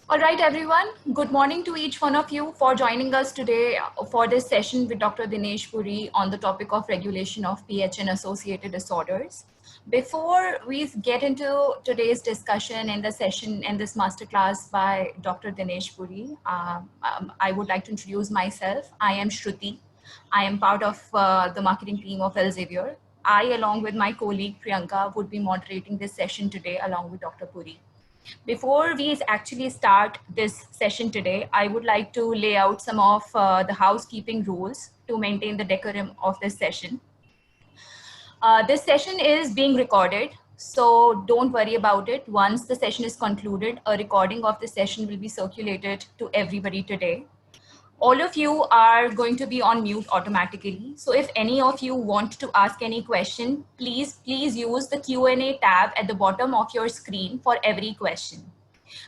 All right, everyone. Good morning to each one of you for joining us today for this session with Dr. Dinesh Puri on the topic of regulation of pH and associated disorders. Before we get into today's discussion and the session and this masterclass by Dr. Dinesh Puri, I would like to introduce myself. I am Shruti. I am part of the marketing team of Elsevier. I, along with my colleague Priyanka, would be moderating this session today along with Dr. Puri. Before we actually start this session today, I would like to lay out some of the housekeeping rules to maintain the decorum of this session. This session is being recorded, so don't worry about it. Once the session is concluded, a recording of the session will be circulated to everybody today. All of you are going to be on mute automatically. So if any of you want to ask any question, please use the Q&A tab at the bottom of your screen for every question.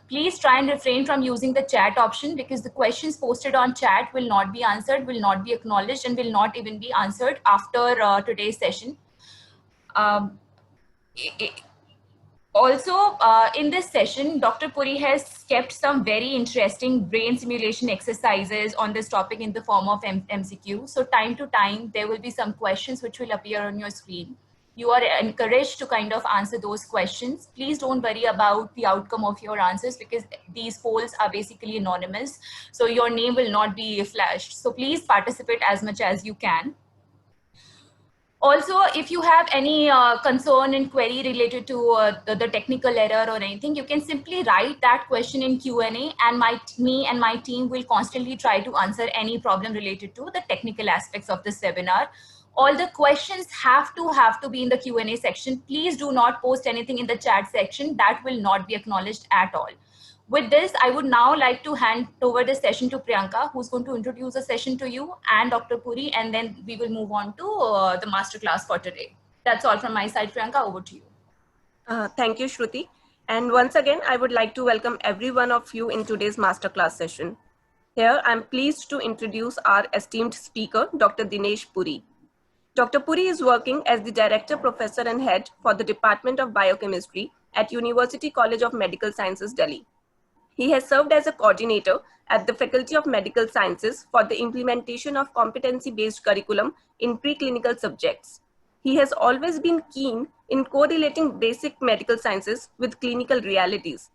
Please try and refrain from using the chat option because the questions posted on chat will not be answered, will not be acknowledged, and will not even be answered after today's session. Um, Also, in this session, Dr. Puri has kept some very interesting brain simulation exercises on this topic in the form of MCQ. So time to time, there will be some questions which will appear on your screen. You are encouraged to kind of answer those questions. Please don't worry about the outcome of your answers because these polls are basically anonymous. So your name will not be flashed. So please participate as much as you can. Also, if you have any concern and query related to the technical error or anything, you can simply write that question in Q&A, and me and my team will constantly try to answer any problem related to the technical aspects of this webinar. All the questions have to be in the Q&A section. Please do not post anything in the chat section. That will not be acknowledged at all. With this, I would now like to hand over the session to Priyanka, who's going to introduce the session to you and Dr. Puri, and then we will move on to the masterclass for today. That's all from my side. Priyanka, over to you. Thank you, Shruti. And once again, I would like to welcome every one of you in today's masterclass session. Here, I'm pleased to introduce our esteemed speaker, Dr. Dinesh Puri. Dr. Puri is working as the Director, Professor and Head for the Department of Biochemistry at University College of Medical Sciences, Delhi. He has served as a coordinator at the Faculty of Medical Sciences for the implementation of competency-based curriculum in preclinical subjects. He has always been keen in correlating basic medical sciences with clinical realities.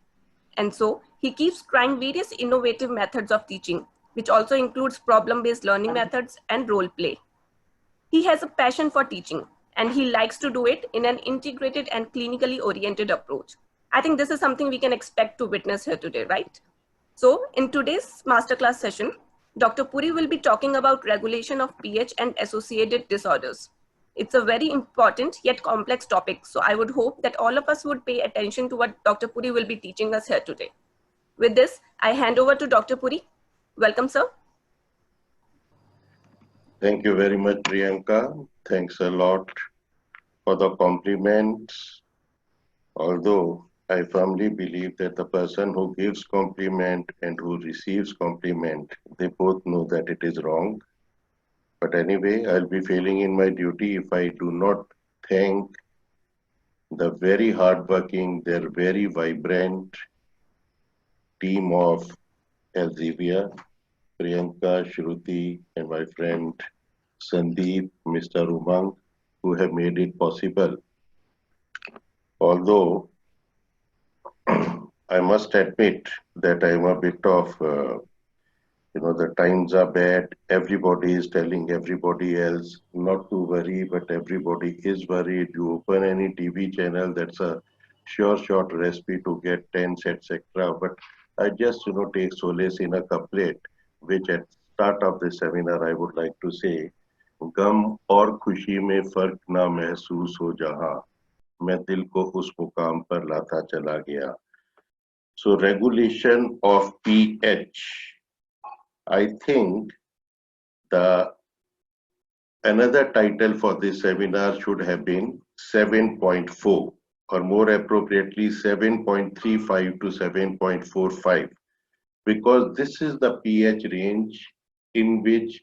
And so he keeps trying various innovative methods of teaching, which also includes problem-based learning methods and role play. He has a passion for teaching, and he likes to do it in an integrated and clinically oriented approach. I think this is something we can expect to witness here today, right? So in today's masterclass session, Dr. Puri will be talking about regulation of pH and associated disorders. It's a very important yet complex topic, so I would hope that all of us would pay attention to what Dr. Puri will be teaching us here today. With this, I hand over to Dr. Puri. Welcome, sir. Thank you very much, Priyanka. Thanks a lot for the compliments. Although I firmly believe that the person who gives compliment and who receives compliment, they both know that it is wrong. But anyway, I'll be failing in my duty if I do not thank the very hardworking, their very vibrant team of Elsevier, Priyanka, Shruti, and my friend Sandeep, Mr. Umang, who have made it possible. Although I must admit that I'm a bit of, the times are bad. Everybody is telling everybody else not to worry, but everybody is worried. You open any TV channel, that's a sure short recipe to get tens, etc. But I just, take solace in a couplet, which at start of the seminar I would like to say, गम और खुशी में फर्क ना महसूस हो जहां मैं दिल को उस मुकाम पर लाता चला गया. So regulation of pH, I think the another title for this seminar should have been 7.4, or more appropriately 7.35 to 7.45, because this is the pH range in which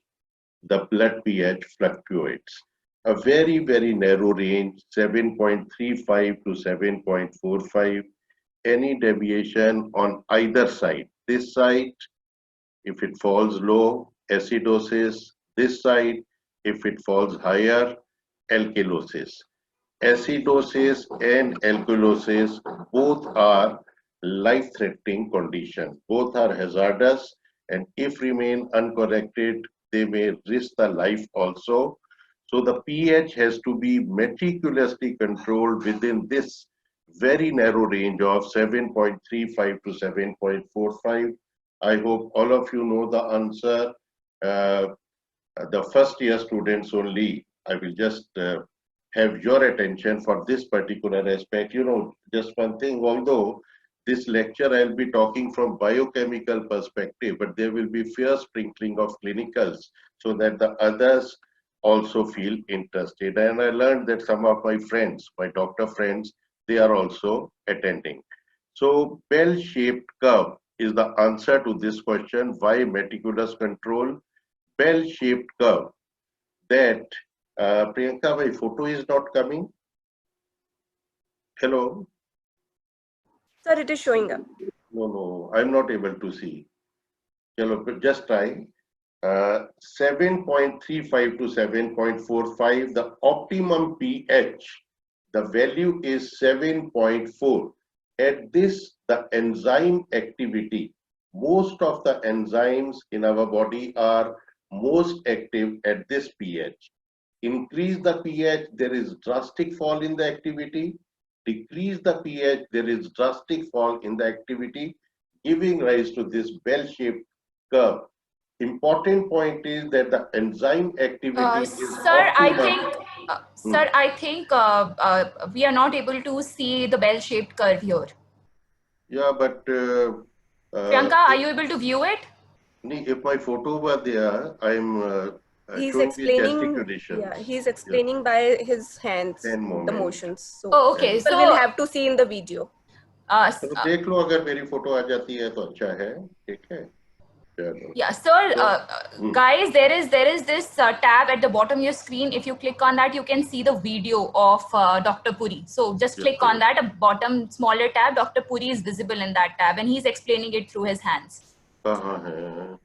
the blood pH fluctuates. A very, very narrow range, 7.35 to 7.45, any deviation on either side. This side, if it falls low, acidosis. This side, if it falls higher, alkalosis. Acidosis and alkalosis both are life-threatening conditions. Both are hazardous, and if remain uncorrected, they may risk the life also. So the pH has to be meticulously controlled within this very narrow range of 7.35 to 7.45. I hope all of you know the answer. The first year students only, I will just have your attention for this particular aspect. You know, just one thing, although this lecture I'll be talking from biochemical perspective, but there will be fair sprinkling of clinicals so that the others also feel interested. And I learned that some of my friends, my doctor friends, they are also attending. So bell-shaped curve is the answer to this question, why meticulous control? Bell-shaped curve. That Priyanka, my photo is not coming. Hello. Sir, it is showing up. No, I'm not able to see. Hello, just try. 7.35 to 7.45, the optimum pH, the value is 7.4. At this, the enzyme activity, most of the enzymes in our body are most active at this pH. Increase the pH, there is drastic fall in the activity. Decrease the pH, there is drastic fall in the activity, giving rise to this bell-shaped curve. Important point is that the enzyme activity is Sir, optimum. I think we are not able to see the bell-shaped curve here. Yeah, but Priyanka, are you able to view it? if my photo were there, I'm He's showing the explaining, gesticulations. yeah, he's explaining by his hands, Hand the movement. motions. So Oh, okay. people So will have to see in the video. तो देख लो अगर मेरी photo आ जाती है तो अच्छा है, ठीक है? चलो. yeah, sir, guys, there is this tab at the bottom of your screen. If you click on that, you can see the video of Dr. Puri. So just click on that, a bottom smaller tab. Dr. Puri is visible in that tab, and he's explaining it through his hands. कहाँ है?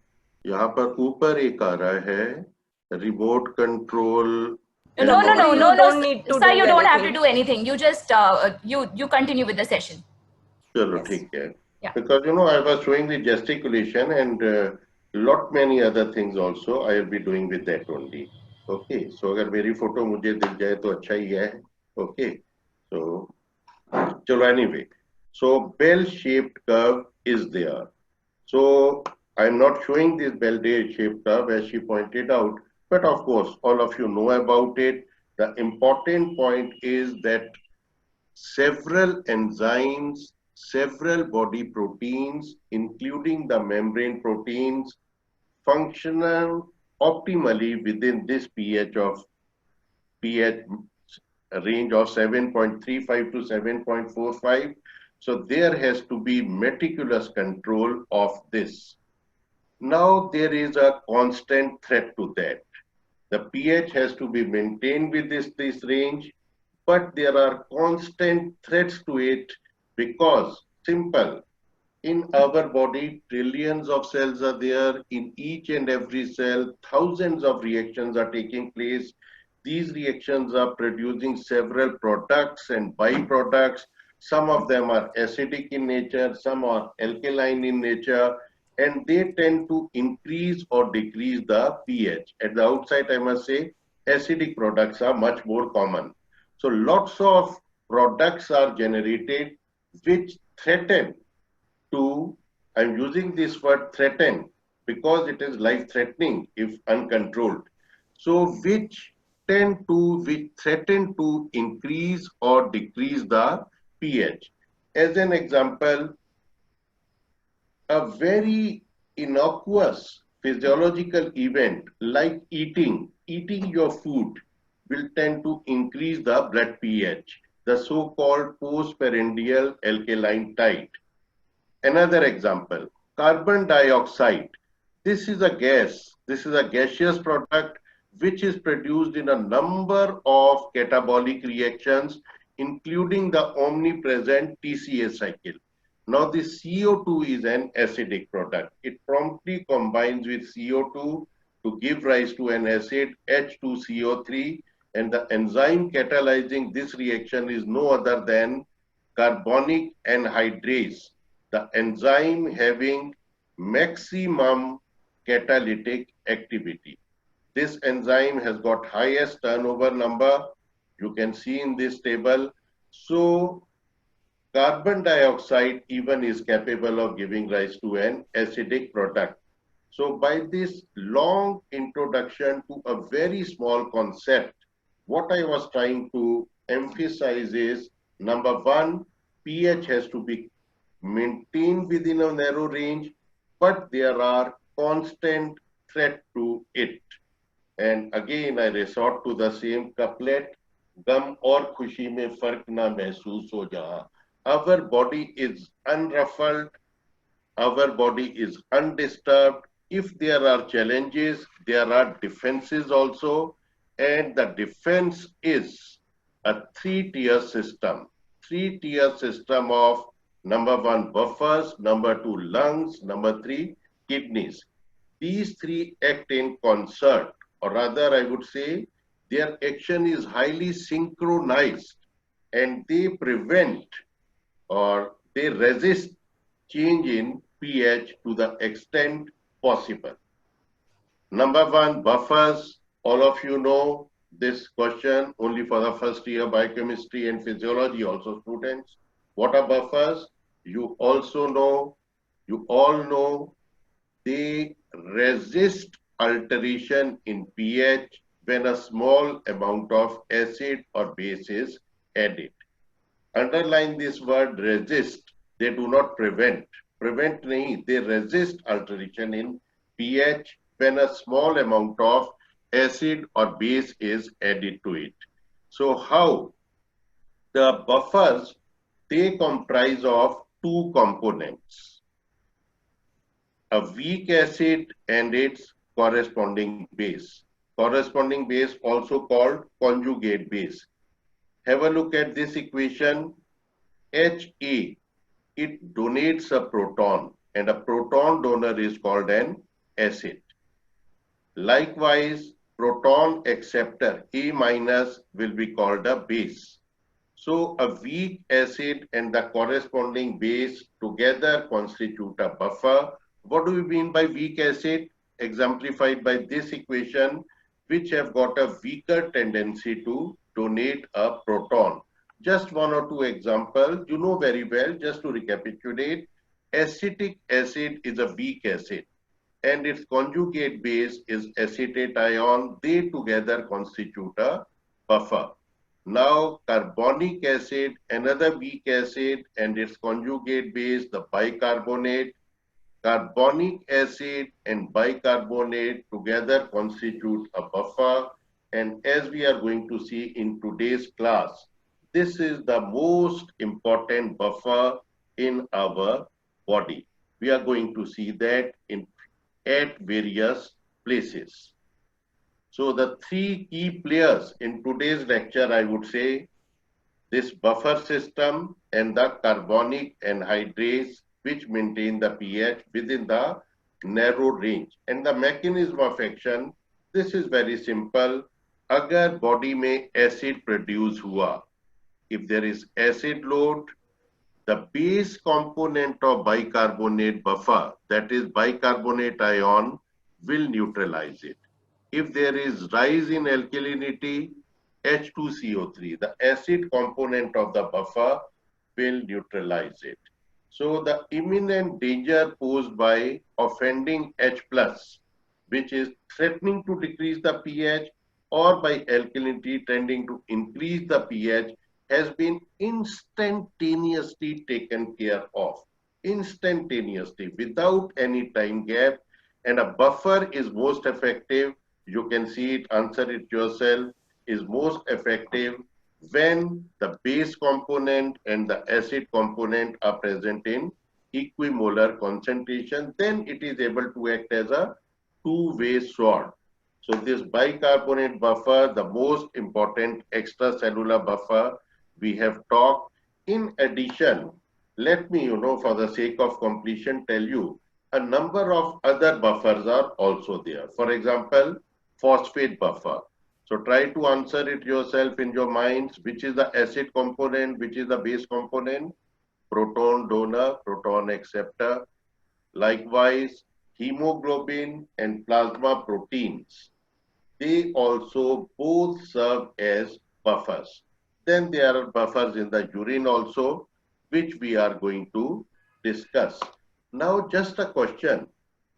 यहाँ पर ऊपर एक आ रहा है, remote control. No, don't need to sir, do you don't have to anything. do anything. You just you continue with the session. चलो Yes. ठीक है. Yeah. Because you know I was showing the gesticulation and lot many other things also I will be doing with that only. Okay, so अगर मेरी photo मुझे दिख जाए तो अच्छा ही है. Okay, so चलो anyway. So bell-shaped curve is there. So I'm not showing this bell-shaped curve as she pointed out, but of course all of you know about it. The important point is that several enzymes, several body proteins, including the membrane proteins, function optimally within this pH range of 7.35 to 7.45. So there has to be meticulous control of this. Now there is a constant threat to that. The pH has to be maintained with this range, but there are constant threats to it because simple. In our body, trillions of cells are there. In each and every cell, thousands of reactions are taking place. These reactions are producing several products and byproducts. Some of them are acidic in nature, some are alkaline in nature, and they tend to increase or decrease the pH. At the outside, I must say, acidic products are much more common. So lots of products are generated which threaten to, I'm using this word threaten because it is life-threatening if uncontrolled. So which threaten to increase or decrease the pH. As an example, a very innocuous physiological event like eating your food will tend to increase the blood pH, the so-called postprandial alkaline tide. Another example, carbon dioxide. This is a gas. This is a gaseous product which is produced in a number of catabolic reactions, including the omnipresent TCA cycle. Now this CO2 is an acidic product. It promptly combines with CO2 to give rise to an acid H2CO3, and the enzyme catalyzing this reaction is no other than carbonic anhydrase, the enzyme having maximum catalytic activity. This enzyme has got highest turnover number. You can see in this table. So carbon dioxide even is capable of giving rise to an acidic product. So by this long introduction to a very small concept, what I was trying to emphasize is, number one, pH has to be maintained within a narrow range, but there are constant threat to it. And again, I resort to the same couplet, gum और खुशी में फर्क ना महसूस हो जहाँ. Our body is unruffled, our body is undisturbed. If there are challenges, there are defenses also, and the defense is a three-tier system. Three-tier system of number one, buffers, number two, lungs, number three, kidneys. These three act in concert, or rather I would say their action is highly synchronized, and they prevent or they resist change in pH to the extent possible. Number one, buffers. All of you know this question only for the first year biochemistry and physiology also students. What are buffers? You also know, you all know, they resist alteration in pH when a small amount of acid or base is added. Underline this word resist. They do not prevent. Prevent nahi, they resist alteration in pH when a small amount of acid or base is added to it. So how? The buffers, they comprise of two components, a weak acid and its corresponding base. Corresponding base also called conjugate base. Have a look at this equation. Ha, it donates a proton, and a proton donor is called an acid. Likewise, proton acceptor A minus will be called a base. So a weak acid and the corresponding base together constitute a buffer. What do we mean by weak acid? Exemplified by this equation, which have got a weaker tendency to donate a proton. Just one or two examples, you know very well, just to recapitulate, acetic acid is a weak acid and its conjugate base is acetate ion. They together constitute a buffer. Now carbonic acid, another weak acid, and its conjugate base, the bicarbonate. Carbonic acid and bicarbonate together constitute a buffer, and as we are going to see in today's class, this is the most important buffer in our body. We are going to see that at various places. So the three key players in today's lecture, I would say, this buffer system and the carbonic anhydrase, which maintain the pH within the narrow range. And the mechanism of action, this is very simple. Agar body में acid produce हुआ, if there is acid load, the base component of bicarbonate buffer, that is bicarbonate ion, will neutralize it. If there is rise in alkalinity, H2CO3, the acid component of the buffer, will neutralize it. So the imminent danger posed by offending H+, which is threatening to decrease the pH, or by alkalinity tending to increase the pH, has been instantaneously taken care of. Instantaneously, without any time gap. And a buffer is most effective. You can see it, answer it yourself, is most effective when the base component and the acid component are present in equimolar concentration. Then it is able to act as a two-way sword. So this bicarbonate buffer, the most important extracellular buffer we have talked. In addition, Let me, for the sake of completion, tell you a number of other buffers are also there. For example, phosphate buffer. So try to answer it yourself in your minds, which is the acid component, which is the base component, proton donor, proton acceptor. Likewise, hemoglobin and plasma proteins, they also both serve as buffers. Then there are buffers in the urine also, which we are going to discuss. Now, just a question.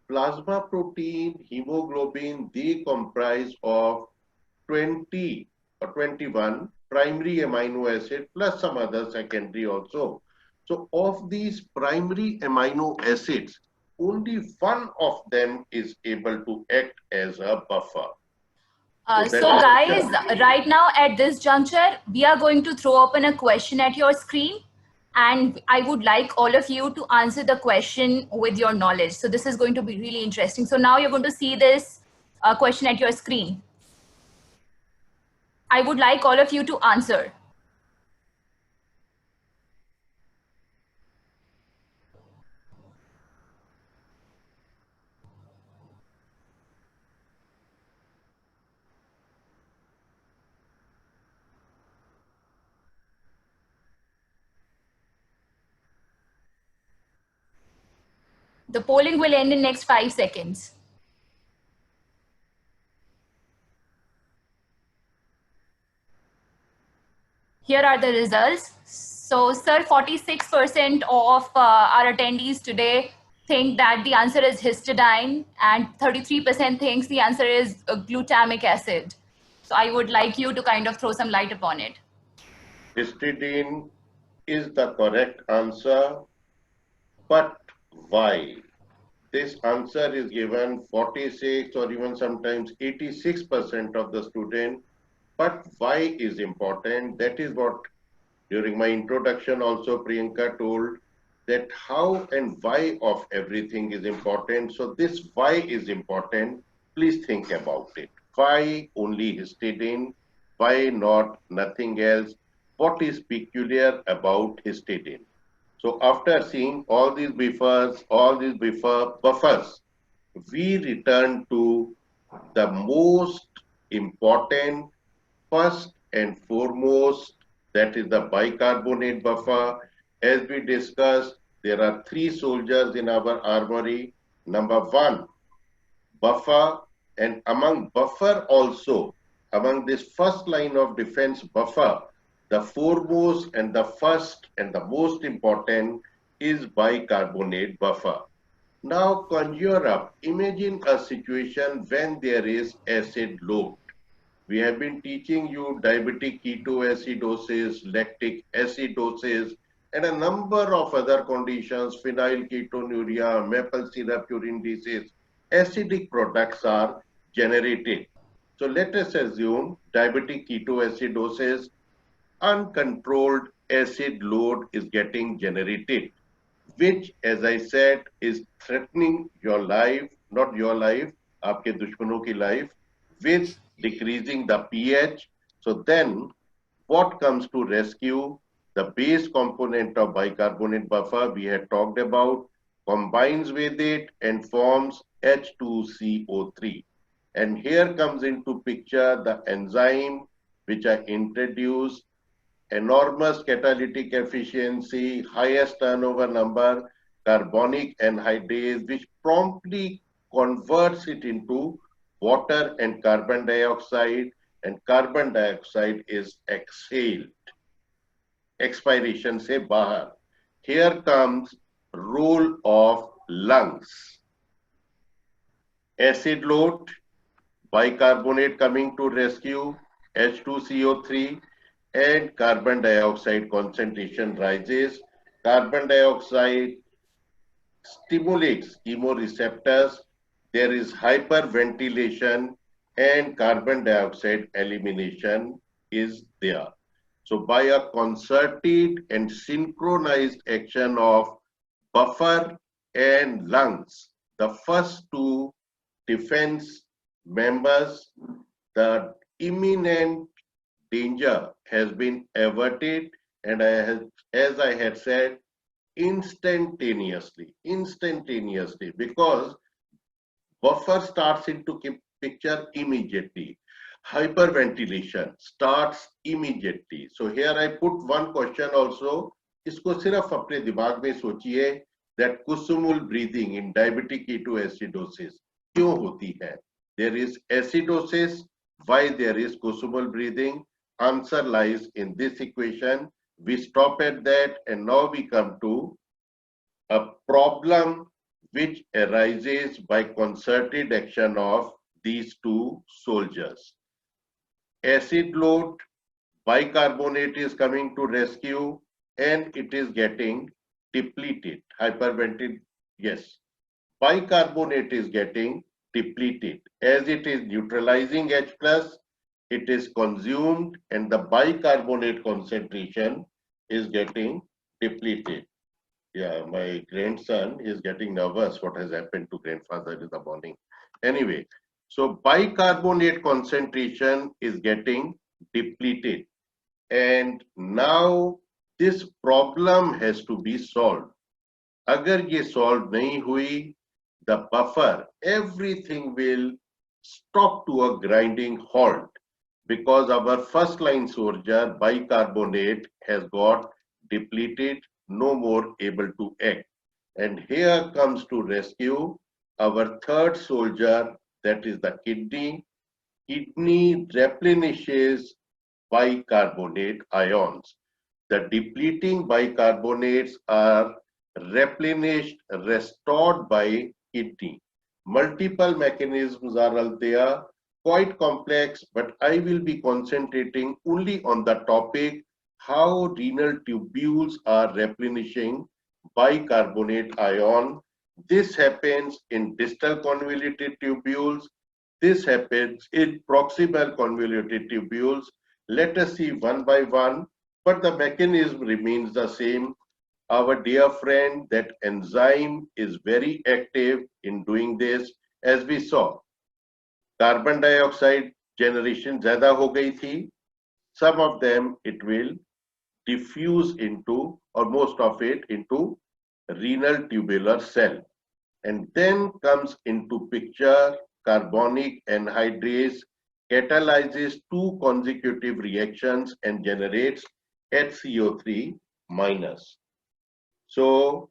Plasma protein, hemoglobin, they comprise of 20 or 21 primary amino acid plus some other secondary also. So of these primary amino acids, only one of them is able to act as a buffer. So guys, right now at this juncture, we are going to throw open a question at your screen, and I would like all of you to answer the question with your knowledge. So this is going to be really interesting. So now you're going to see this question at your screen. I would like all of you to answer. The polling will end in next 5 seconds. Here are the results. So, sir, 46% of our attendees today think that the answer is histidine, and 33% thinks the answer is glutamic acid. So, I would like you to kind of throw some light upon it. Histidine is the correct answer, but why? This answer is given 46 or even sometimes 86% of the student, but why is important. That is what during my introduction also Priyanka told, that how and why of everything is important. So this why is important. Please think about it. Why only histidine? Why not nothing else? What is peculiar about histidine? So after seeing all these buffers, we return to the most important, first and foremost, that is the bicarbonate buffer. As we discussed, there are three soldiers in our armory. Number one, buffer, and among buffer also, among this first line of defense buffer, the foremost and the first and the most important is bicarbonate buffer. Now conjure up, imagine a situation when there is acid load. We have been teaching you diabetic ketoacidosis, lactic acidosis, and a number of other conditions, phenylketonuria, maple syrup urine disease. Acidic products are generated. So let us assume diabetic ketoacidosis, uncontrolled acid load is getting generated, which, as I said, is threatening your life, not your life, आपके दुश्मनों की life, with decreasing the pH. So then what comes to rescue? The base component of bicarbonate buffer we had talked about combines with it and forms H2CO3. And here comes into picture the enzyme which I introduced, enormous catalytic efficiency, highest turnover number, carbonic anhydrase, which promptly converts it into water and carbon dioxide is exhaled. Expiration se bahar. Here comes role of lungs. Acid load, bicarbonate coming to rescue, H2CO3, and carbon dioxide concentration rises. Carbon dioxide stimulates chemoreceptors. There is hyperventilation and carbon dioxide elimination is there. So by a concerted and synchronized action of buffer and lungs, the first two defense members, the imminent danger has been averted, and as I had said, instantaneously, because buffer starts into picture immediately. Hyperventilation starts immediately. So here I put one question also. इसको सिर्फ अपने दिमाग में सोचिए that कुसुमुल breathing in diabetic ketoacidosis क्यों होती है? There is acidosis. Why there is kusumal breathing? Answer lies in this equation. We stop at that and now we come to a problem which arises by concerted action of these two soldiers. Acid load, bicarbonate is coming to rescue and it is getting depleted. Hyperventilation, yes. Bicarbonate is getting depleted. As it is neutralizing H+, it is consumed and the bicarbonate concentration is getting depleted. Yeah, my grandson is getting nervous. What has happened to grandfather in the morning? Anyway, so bicarbonate concentration is getting depleted. And now this problem has to be solved. Agar ye solve nahi hui, the buffer, everything will stop to a grinding halt because our first line soldier bicarbonate has got depleted, no more able to act. And here comes to rescue our third soldier, that is the kidney. Kidney replenishes bicarbonate ions. The depleting bicarbonates are replenished, restored by kidney. Multiple mechanisms are there, quite complex, but I will be concentrating only on the topic how renal tubules are replenishing bicarbonate ion. This happens in distal convoluted tubules. This happens in proximal convoluted tubules. Let us see one by one, but the mechanism remains the same. Our dear friend, that enzyme is very active in doing this. As we saw, carbon dioxide generation zyada ho gayi thi. Some of them it will diffuse into, or most of it into, renal tubular cell. And then comes into picture carbonic anhydrase, catalyzes two consecutive reactions and generates HCO3 minus. So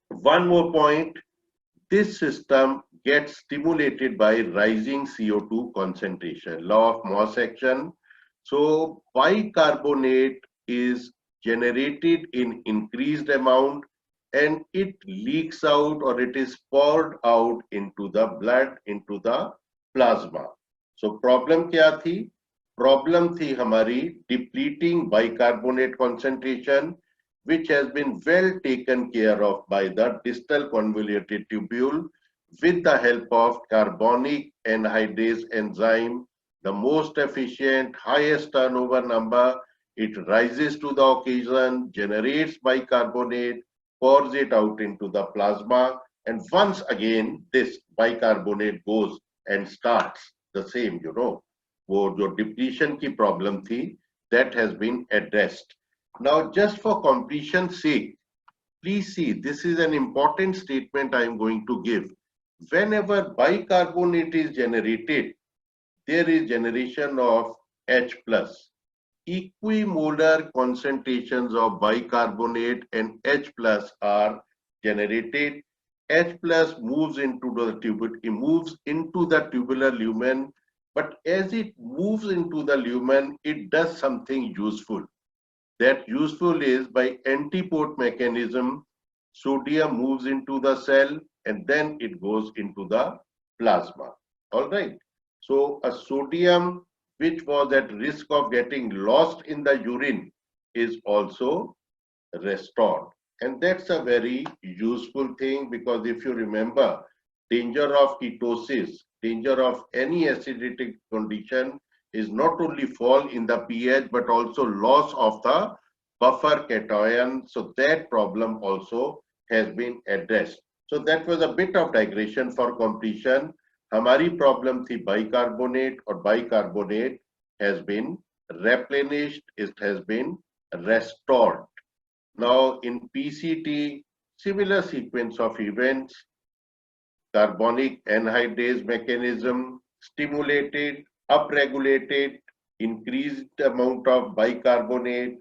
one more point, this system gets stimulated by rising CO2 concentration, law of Morse action. So bicarbonate is generated in increased amount and it leaks out or it is poured out into the blood, into the plasma. So problem kya thi? Problem thi hamari depleting bicarbonate concentration, which has been well taken care of by the distal convoluted tubule with the help of carbonic anhydrase enzyme, the most efficient, highest turnover number. It rises to the occasion, generates bicarbonate, pours it out into the plasma, and once again this bicarbonate goes and starts the same, वो जो depletion की problem थी, that has been addressed. Now just for completion's sake, please see, this is an important statement I am going to give. Whenever bicarbonate is generated, there is generation of H+. Equimolar concentrations of bicarbonate and H+ are generated. H+ moves into the tubular, it moves into the tubular lumen, but as it moves into the lumen, it does something useful. That useful is by antiport mechanism, sodium moves into the cell and then it goes into the plasma. All right. So a sodium which was at risk of getting lost in the urine is also restored. And that's a very useful thing because if you remember, danger of ketosis, danger of any acidic condition is not only fall in the pH but also loss of the buffer cation. So that problem also has been addressed. So that was a bit of digression for completion. हमारी problem थी bicarbonate और bicarbonate has been replenished, it has been restored. Now in PCT, similar sequence of events, carbonic anhydrase mechanism stimulated, upregulated, increased amount of bicarbonate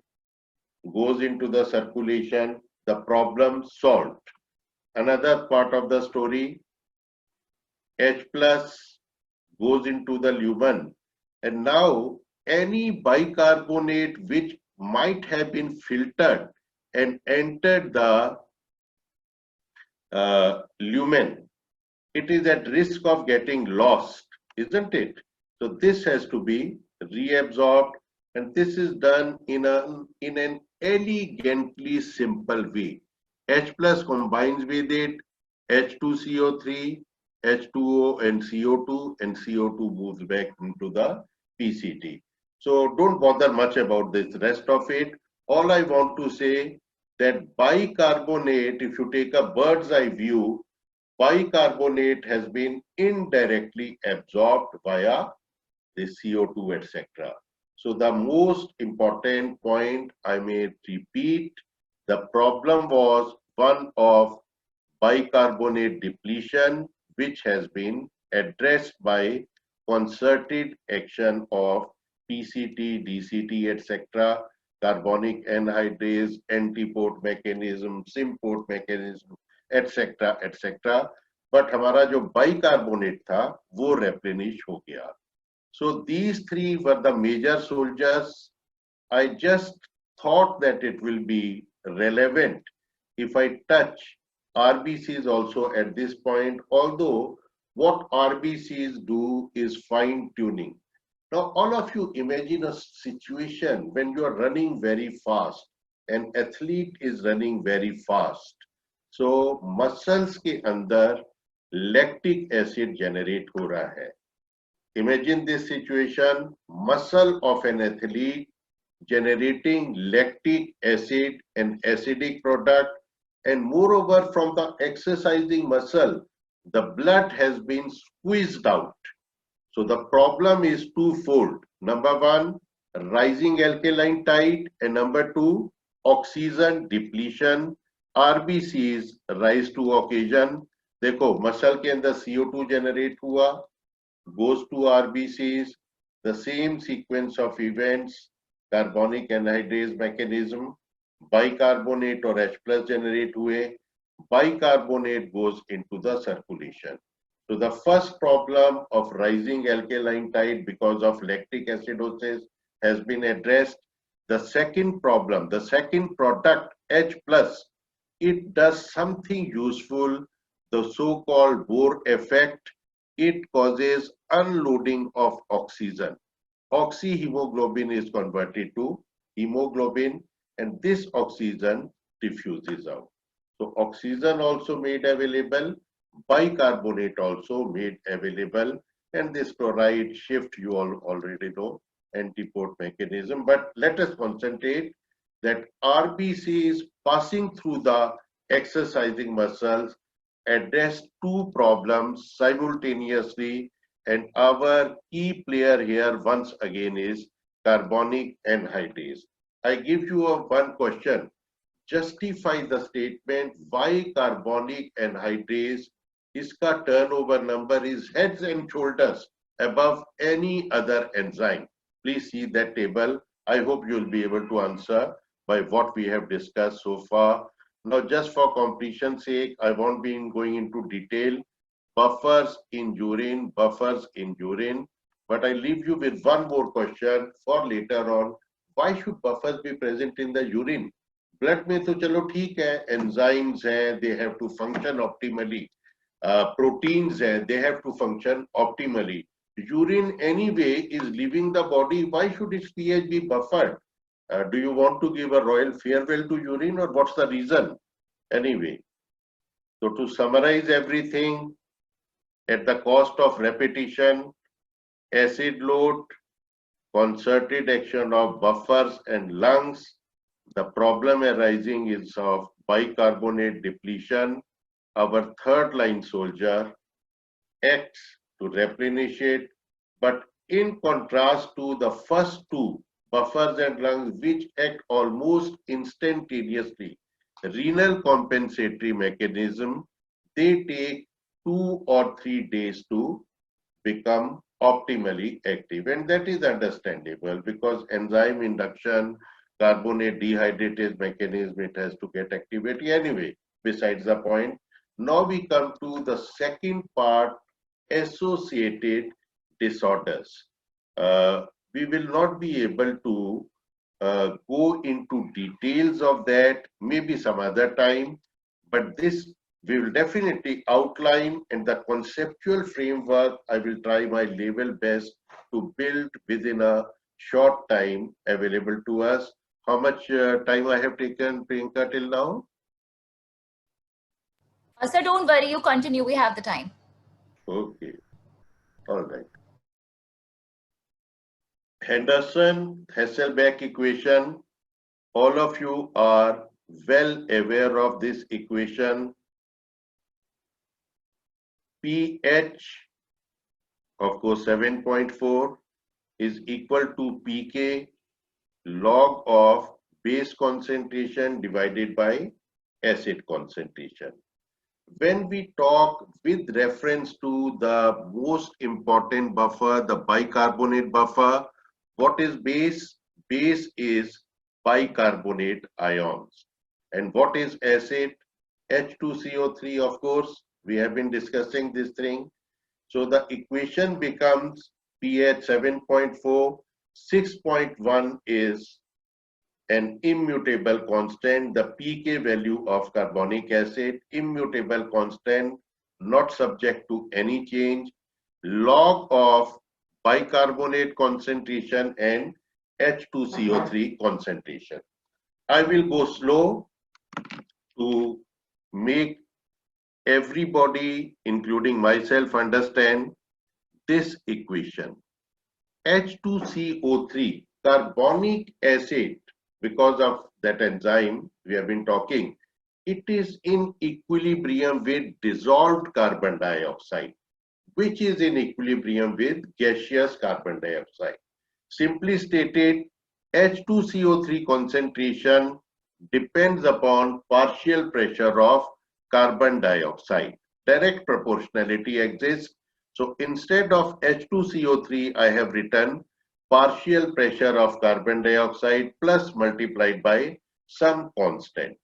goes into the circulation, the problem solved. Another part of the story, H plus goes into the lumen, and now any bicarbonate which might have been filtered and entered the lumen, it is at risk of getting lost, isn't it? So this has to be reabsorbed, and this is done in an elegantly simple way. H plus combines with it, H2CO3, H2O and CO2, and CO2 moves back into the PCT. So don't bother much about this rest of it. All I want to say that bicarbonate, if you take a bird's eye view, bicarbonate has been indirectly absorbed via the CO2, etc. So the most important point I may repeat, the problem was one of bicarbonate depletion, which has been addressed by concerted action of PCT, DCT, etc., carbonic anhydrase, antiport mechanism, symport mechanism, etc., etc. But हमारा जो bicarbonate था, वो replenish हो गया. So these three were the major soldiers. I just thought that it will be relevant if I touch RBCs also at this point, although what RBCs do is fine tuning. Now, all of you imagine a situation when you are running very fast. An athlete is running very fast. So, muscles के अंदर lactic acid generate हो रहा है. Imagine this situation, muscle of an athlete generating lactic acid, an acidic product, and moreover from the exercising muscle, the blood has been squeezed out. So the problem is twofold. Number one, rising alkaline tide, and number two, oxygen depletion. RBCs rise to occasion. देखो muscle के अंदर CO2 generate हुआ, goes to RBCs, the same sequence of events, carbonic anhydrase mechanism, bicarbonate or H plus generate हुए, bicarbonate goes into the circulation. So the first problem of rising alkaline tide because of lactic acidosis has been addressed. The second problem, the second product, H plus, it does something useful, the so-called Bohr effect. It causes unloading of oxygen. Oxyhemoglobin is converted to hemoglobin, and this oxygen diffuses out. So oxygen also made available, bicarbonate also made available, and this chloride shift you all already know, antiport mechanism. But let us concentrate that RBC is passing through the exercising muscles, address two problems simultaneously, and our key player here once again is carbonic anhydrase. I give you one question. Justify the statement why carbonic anhydrase, iska turnover number is heads and shoulders above any other enzyme. Please see that table. I hope you'll be able to answer by what we have discussed so far. Now, just for completion's sake, I won't be going into detail. Buffers in urine, but I leave you with one more question for later on. Why should buffers be present in the urine? Blood में तो चलो ठीक है, enzymes हैं, they have to function optimally. Proteins हैं, they have to function optimally. Urine anyway is leaving the body. Why should its pH be buffered? Do you want to give a royal farewell to urine, or what's the reason? Anyway, so to summarize everything, at the cost of repetition, acid load, concerted action of buffers and lungs, the problem arising is of bicarbonate depletion. Our third line soldier acts to replenish it, but in contrast to the first two, buffers and lungs which act almost instantaneously. Renal compensatory mechanism, they take 2 or 3 days to become optimally active, and that is understandable because enzyme induction, carbonate dehydratase mechanism, it has to get activity anyway. Besides the point, now we come to the second part, associated disorders. We will not be able to go into details of that, maybe some other time, but this we will definitely outline, and the conceptual framework I will try my level best to build within a short time available to us. How much time I have taken, Priyanka, till now? Sir, don't worry, you continue, we have the time. Okay, all right. Henderson-Hasselbalch equation, all of you are well aware of this equation. pH, of course, 7.4 is equal to pK log of base concentration divided by acid concentration. When we talk with reference to the most important buffer, the bicarbonate buffer, what is base? Base is bicarbonate ions. And what is acid? H2CO3, of course. We have been discussing this thing. So the equation becomes pH 7.4, 6.1 is an immutable constant, the pK value of carbonic acid, immutable constant, not subject to any change, log of bicarbonate concentration and H2CO3 concentration. I will go slow to make everybody, including myself, understand this equation. H2CO3, carbonic acid, because of that enzyme we have been talking, it is in equilibrium with dissolved carbon dioxide, which is in equilibrium with gaseous carbon dioxide. Simply stated, H2CO3 concentration depends upon partial pressure of carbon dioxide. Direct proportionality exists. So instead of H2CO3, I have written partial pressure of carbon dioxide plus multiplied by some constant.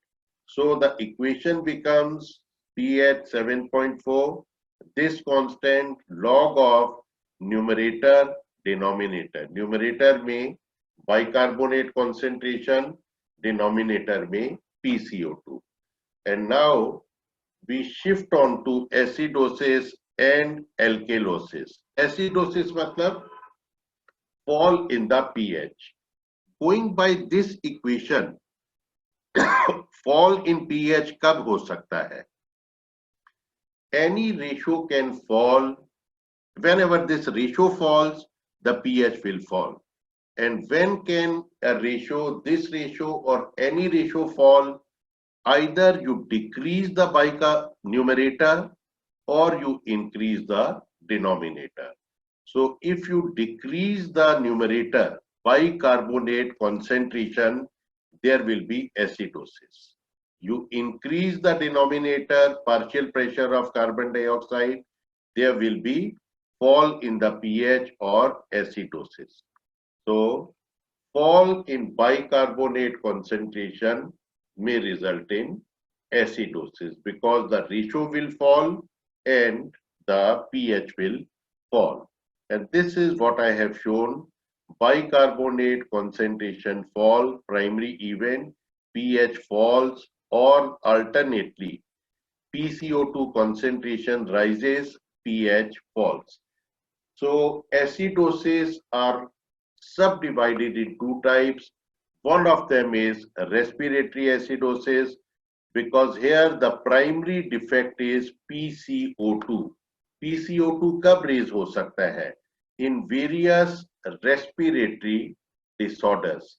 So the equation becomes pH 7.4, this constant log of numerator, denominator. Numerator में bicarbonate concentration, denominator में PCO2. And now we shift on to acidosis and alkalosis. Acidosis matlab fall in the pH. Going by this equation, fall in pH कब हो सकता है? Any ratio can fall. Whenever this ratio falls, the pH will fall. And when can a ratio, this ratio or any ratio fall? Either you decrease the numerator or you increase the denominator. So if you decrease the numerator, bicarbonate concentration, there will be acidosis. You increase the denominator, partial pressure of carbon dioxide, there will be fall in the pH or acidosis. So fall in bicarbonate concentration may result in acidosis because the ratio will fall and the pH will fall. And this is what I have shown. Bicarbonate concentration fall, primary event, pH falls, or alternately PCO2 concentration rises, pH falls. So acidosis are subdivided in two types. One of them is respiratory acidosis, because here the primary defect is PCO2. PCO2 कब raise हो सकता है? In various respiratory disorders.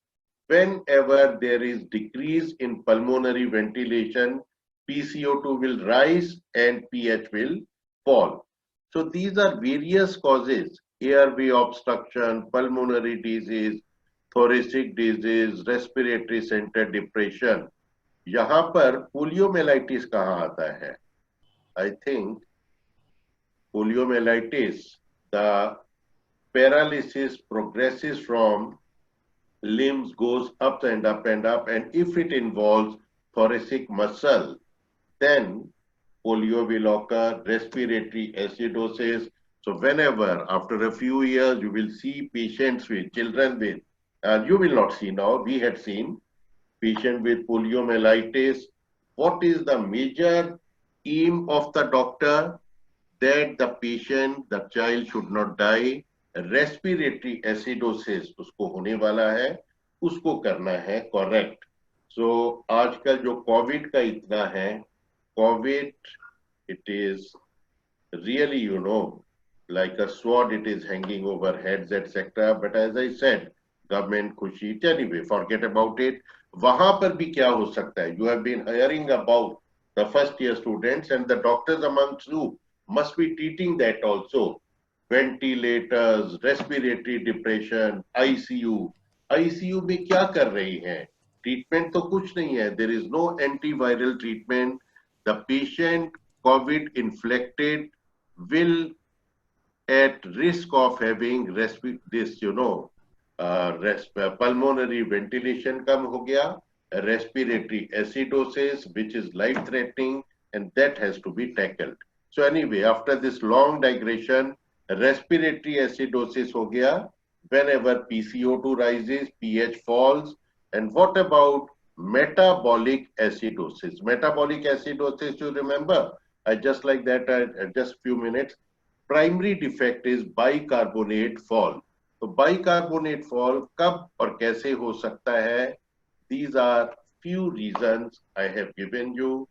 Whenever there is decrease in pulmonary ventilation, PCO2 will rise and pH will fall. So these are various causes: airway obstruction, pulmonary disease, thoracic disease, respiratory center depression. यहाँ पर poliomyelitis कहाँ आता है? I think poliomyelitis, the paralysis progresses from limbs, goes up and up and up, and if it involves thoracic muscle, then polio will occur, respiratory acidosis. So whenever after a few years you will see patients with children with, you will not see now, we had seen patient with poliomyelitis. What is the major aim of the doctor? That the patient, the child should not die. Respiratory acidosis उसको होने वाला है, उसको करना है correct. So आजकल जो COVID का इतना है, COVID, it is really, like a sword, it is hanging over heads, etc. But as I said, government खुशी, anyway, forget about it. वहां पर भी क्या हो सकता है? You have been hearing about the first year students, and the doctors amongst you must be treating that also. Ventilators, respiratory depression, ICU. ICU में क्या कर रही हैं? Treatment तो कुछ नहीं है. There is no antiviral treatment. The patient COVID infected will at risk of having pulmonary ventilation कम हो गया, respiratory acidosis, which is life threatening, and that has to be tackled. So anyway, after this long digression, respiratory acidosis हो गया, whenever PCO2 rises, pH falls. And what about metabolic acidosis? Metabolic acidosis, you remember? I just like that, just few minutes. Primary defect is bicarbonate fall. तो bicarbonate fall कब और कैसे हो सकता है? These are few reasons I have given you.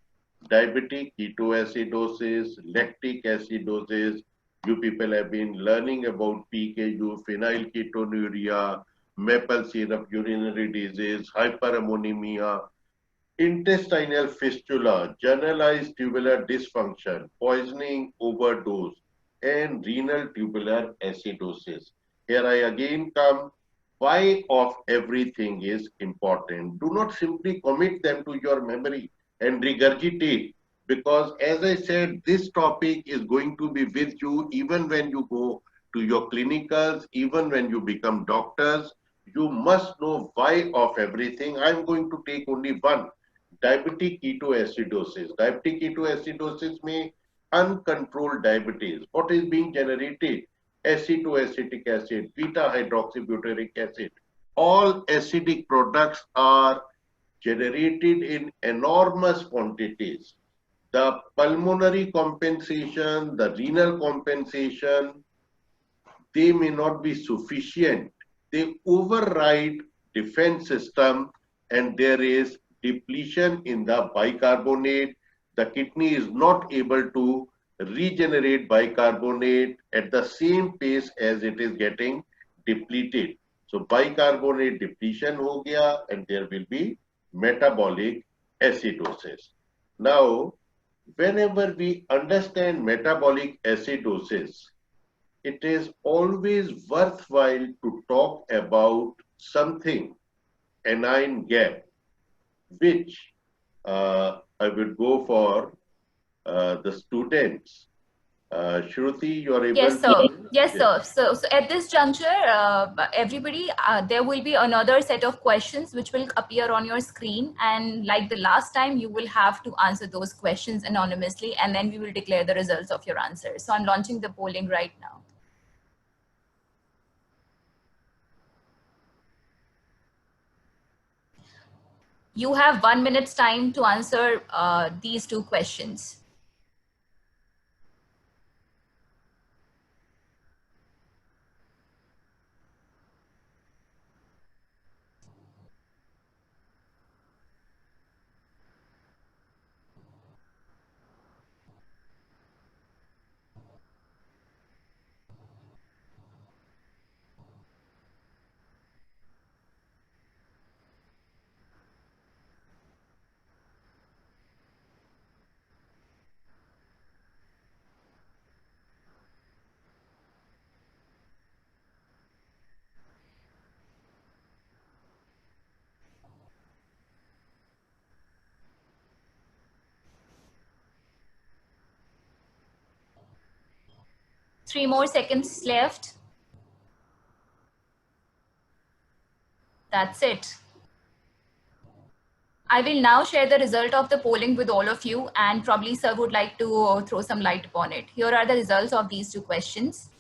Diabetic ketoacidosis, lactic acidosis. You people have been learning about PKU, phenylketonuria, maple syrup urinary disease, hyperammonemia, intestinal fistula, generalized tubular dysfunction, poisoning, overdose, and renal tubular acidosis. Here I again come. Why of everything is important. Do not simply commit them to your memory and regurgitate, because as I said, this topic is going to be with you even when you go to your clinicals, even when you become doctors. You must know why of everything. I'm going to take only one. Diabetic ketoacidosis. Diabetic ketoacidosis means uncontrolled diabetes. What is being generated? Acetoacetic acid, beta hydroxybutyric acid. All acidic products are generated in enormous quantities. The pulmonary compensation, the renal compensation, they may not be sufficient. They override defense system, and there is depletion in the bicarbonate. The kidney is not able to regenerate bicarbonate at the same pace as it is getting depleted. So bicarbonate depletion ho gaya, and there will be metabolic acidosis. Now, whenever we understand metabolic acidosis, it is always worthwhile to talk about something, anion gap, which I would go for the students. Shruti, you are able Yes, sir. to... Yes, sir. So at this juncture, everybody, there will be another set of questions which will appear on your screen. And like the last time, you will have to answer those questions anonymously, and then we will declare the results of your answers. So I'm launching the polling right now. You have 1 minute's time to answer these two questions. 3 more seconds left. That's it. I will now share the result of the polling with all of you, and probably sir would like to throw some light upon it. Here are the results of these 2 questions.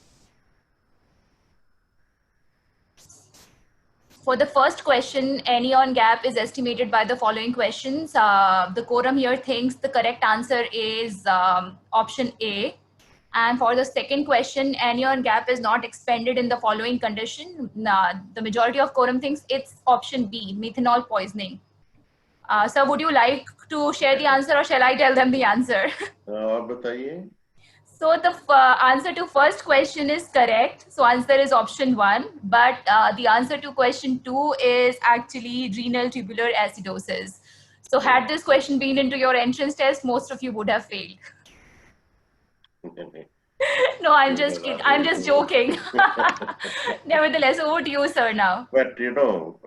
For the first question, anion gap is estimated by the following questions. The quorum here thinks the correct answer is option A. And for the second question, anion gap is not expanded in the following condition. The majority of quorum thinks it's option B, methanol poisoning. Sir, would you like to share the answer or shall I tell them the answer? आप बताइए. So the answer to first question is correct. So answer is option 1. But the answer to question 2 is actually renal tubular acidosis. So had this question been into your entrance test, most of you would have failed. No, I'm just kidding. I'm just joking. Nevertheless, over to you, sir, now. But you know,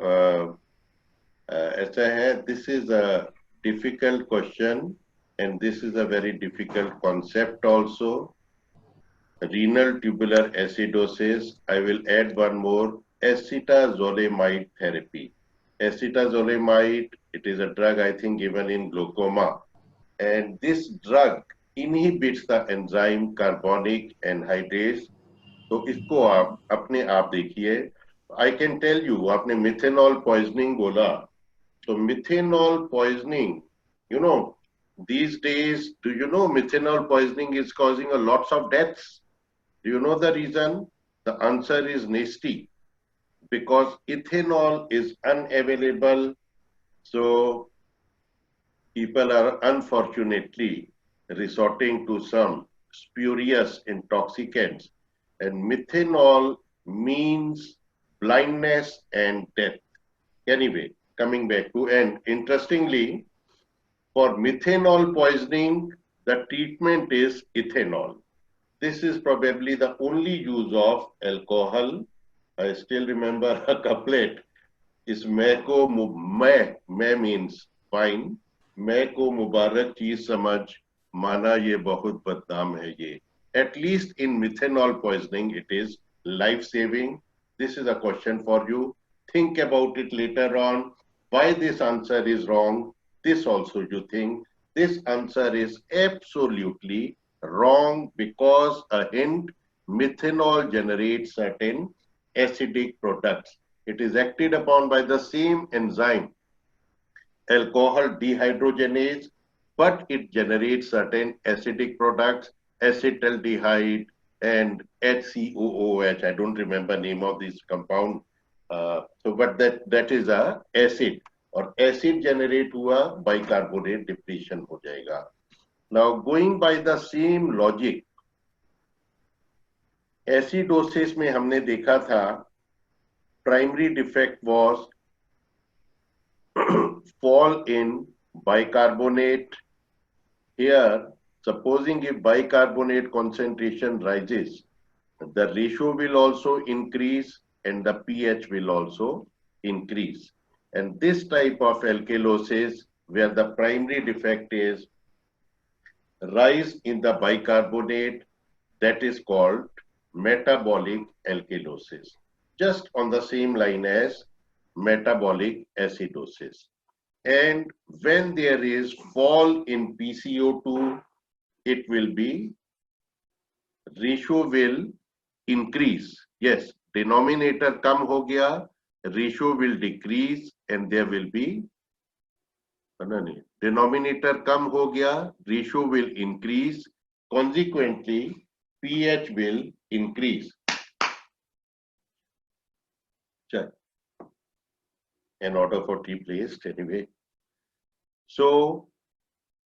this is a difficult question, and this is a very difficult concept also. Renal tubular acidosis. I will add one more, acetazolamide therapy. Acetazolamide, it is a drug I think given in glaucoma, and this drug inhibits the enzyme carbonic anhydrase. तो इसको आप अपने आप देखिए. I can tell you, आपने methanol poisoning बोला. So methanol poisoning, you know, these days, do you know methanol poisoning is causing a lots of deaths? Do you know the reason? The answer is nasty. Because ethanol is unavailable, so people are unfortunately resorting to some spurious intoxicants. And methanol means blindness and death. Anyway, coming back to, and interestingly, for methanol poisoning, the treatment is ethanol. This is probably the only use of alcohol. I still remember a couplet. Is मैं को मैं means fine. मैं को मुबारक चीज समझ माना ये बहुत बदनाम है ये. At least in methanol poisoning, it is life-saving. This is a question for you. Think about it later on. Why this answer is wrong? This also you think. This answer is absolutely wrong because a hint, methanol generates certain acidic products. It is acted upon by the same enzyme, alcohol dehydrogenase, but it generates certain acidic products, acetaldehyde and HCOOH. I don't remember name of this compound. But that is a acid, और acid generate हुआ bicarbonate depletion हो जाएगा. Now going by the same logic, acidosis में हमने देखा था primary defect was fall in bicarbonate. Here, supposing if bicarbonate concentration rises, the ratio will also increase and the pH will also increase. And this type of alkalosis, where the primary defect is rise in the bicarbonate, that is called metabolic alkalosis. Just on the same line as metabolic acidosis. And when there is fall in PCO2, it will be, ratio will increase. Yes, denominator कम हो गया, ratio will decrease and there will be, denominator कम हो गया, ratio will increase, consequently pH will increase. Check. An order for tea placed anyway. So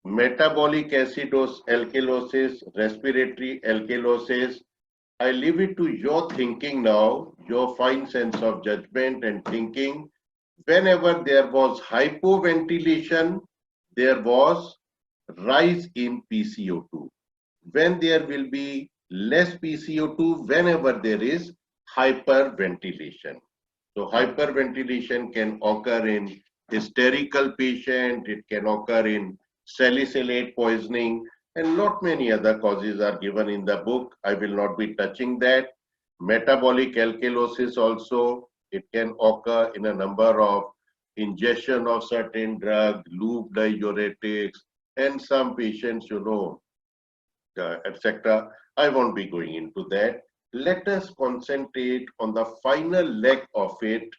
metabolic alkalosis, respiratory alkalosis, I leave it to your thinking now, your fine sense of judgment and thinking. Whenever there was hypoventilation, there was rise in PCO2. When there will be less PCO2, whenever there is hyperventilation. So hyperventilation can occur in hysterical patient, it can occur in salicylate poisoning. and lot many other causes are given in the book. I will not be touching that. Metabolic alkalosis also, it can occur in a number of ingestion of certain drug, loop diuretics, and some patients, etc. I won't be going into that. Let us concentrate on the final leg of it.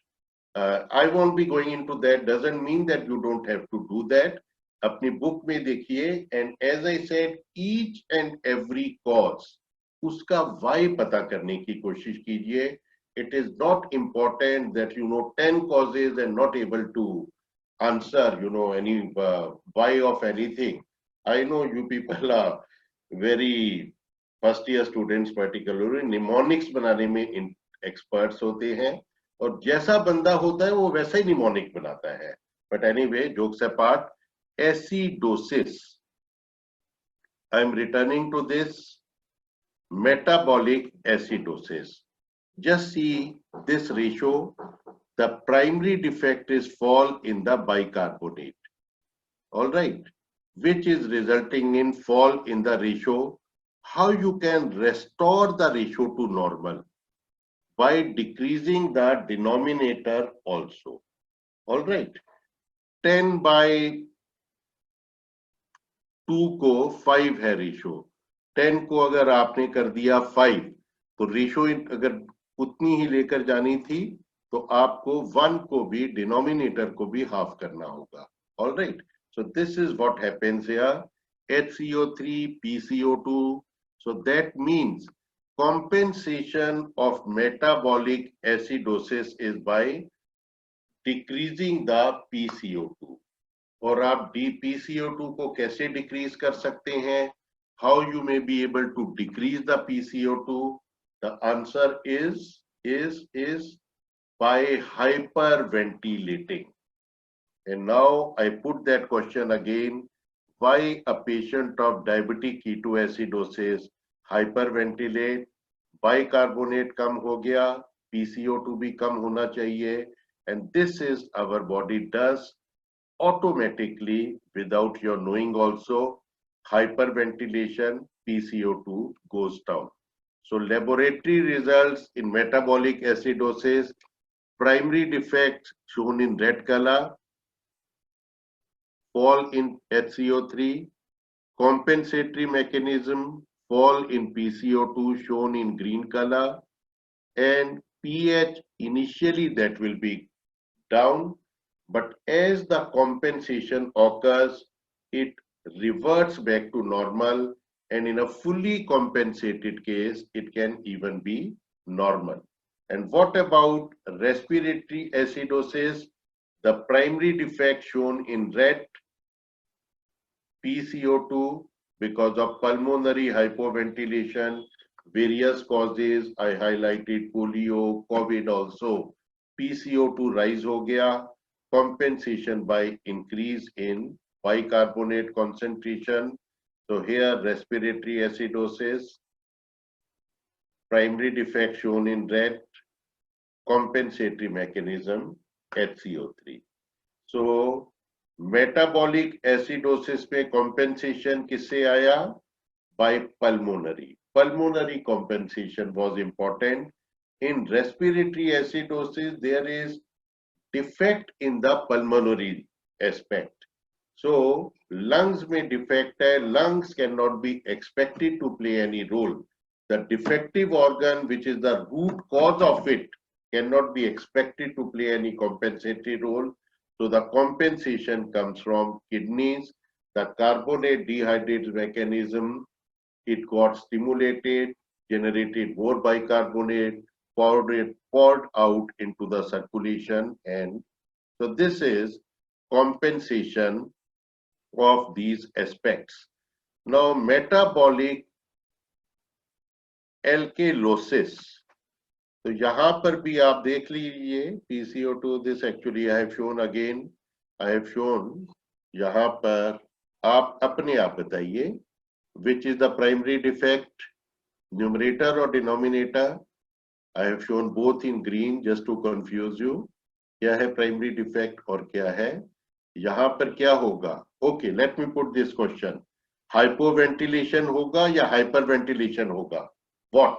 I won't be going into that. Doesn't mean that you don't have to do that. अपनी book में देखिए, and as I said, each and every cause, उसका why पता करने की कोशिश कीजिए. It is not important that you know 10 causes and not able to answer, any why of anything. I know you people are very first year students, particularly mnemonics बनाने में experts होते हैं, और जैसा बंदा होता है वो वैसा ही निमोनिक बनाता है. But anyway, jokes apart, acidosis. I am returning to this metabolic acidosis. Just see this ratio. The primary defect is fall in the bicarbonate. All right, which is resulting in fall in the ratio. How you can restore the ratio to normal? By decreasing the denominator also. All right, 10 by 2 को 5 है ratio. 10 को अगर आपने कर दिया 5, तो ratio अगर उतनी ही लेकर जानी थी तो आपको 1 को भी डिनोमिनेटर को भी हाफ करना होगा. All right, so this is what happens here. HCO3, PCO2. So that means compensation of metabolic acidosis is by decreasing the PCO2. और आप PCO2 को कैसे डिक्रीज कर सकते हैं? How you may be able to decrease the PCO2? The answer is by hyperventilating. And now I put that question again. Why a patient of diabetic ketoacidosis hyperventilate? Bicarbonate कम हो गया, PCO2 भी कम होना चाहिए, and this is our body does automatically without your knowing also. Hyperventilation, PCO2 goes down. So laboratory results in metabolic acidosis, primary defects shown in red color, fall in HCO3, compensatory mechanism, fall in PCO2 shown in green color, and pH initially that will be down, but as the compensation occurs, it reverts back to normal, and in a fully compensated case, it can even be normal. And what about respiratory acidosis? The primary defect shown in red, PCO2, because of pulmonary hypoventilation, various causes, I highlighted polio, COVID also, PCO2 rise हो गया, compensation by increase in bicarbonate concentration. So here respiratory acidosis, primary defect shown in red, compensatory mechanism HCO3. So metabolic acidosis पे compensation किससे आया? By pulmonary. Pulmonary compensation was important. In respiratory acidosis, there is defect in the pulmonary aspect. So lungs may defect hai, lungs cannot be expected to play any role. The defective organ, which is the root cause of it, cannot be expected to play any compensatory role. So the compensation comes from kidneys. The carbonate dehydrate mechanism, it got stimulated, generated more bicarbonate, poured out into the circulation, and so this is compensation of these aspects. Now metabolic alkalosis, तो यहाँ पर भी आप देख लीजिए PCO2. This actually I have shown again. I have shown यहाँ पर आप अपने आप बताइए which is the primary defect, numerator or denominator. I have shown both in green just to confuse you. क्या है primary defect और क्या है? यहाँ पर क्या होगा? Okay, let me put this question. Hypoventilation होगा या हाइपरवेंटिलेशन होगा? What?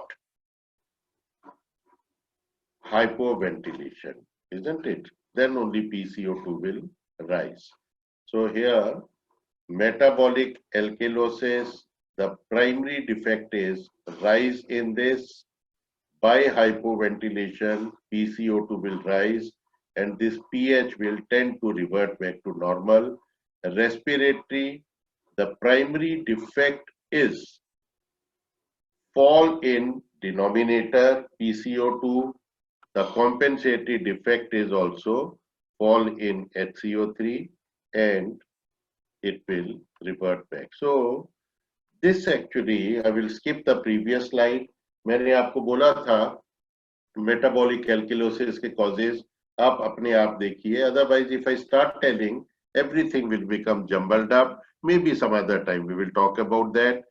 Hypoventilation, isn't it? Then only PCO2 will rise. So here, metabolic alkalosis, the primary defect is rise in this. By hypoventilation, PCO2 will rise and this pH will tend to revert back to normal. Respiratory, the primary defect is fall in denominator PCO2. The compensatory defect is also fall in HCO3 and it will revert back. So this actually, I will skip the previous slide. मैंने आपको बोला था metabolic alkalosis के causes आप अपने आप देखिए. Otherwise, if I start telling, everything will become jumbled up. Maybe some other time we will talk about that.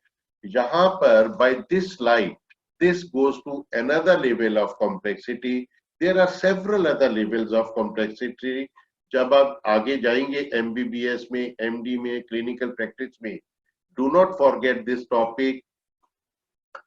यहाँ पर by this slide, this goes to another level of complexity. There are several other levels of complexity. जब आप आगे जाएंगे MBBS में, MD में, clinical practice में, do not forget this topic.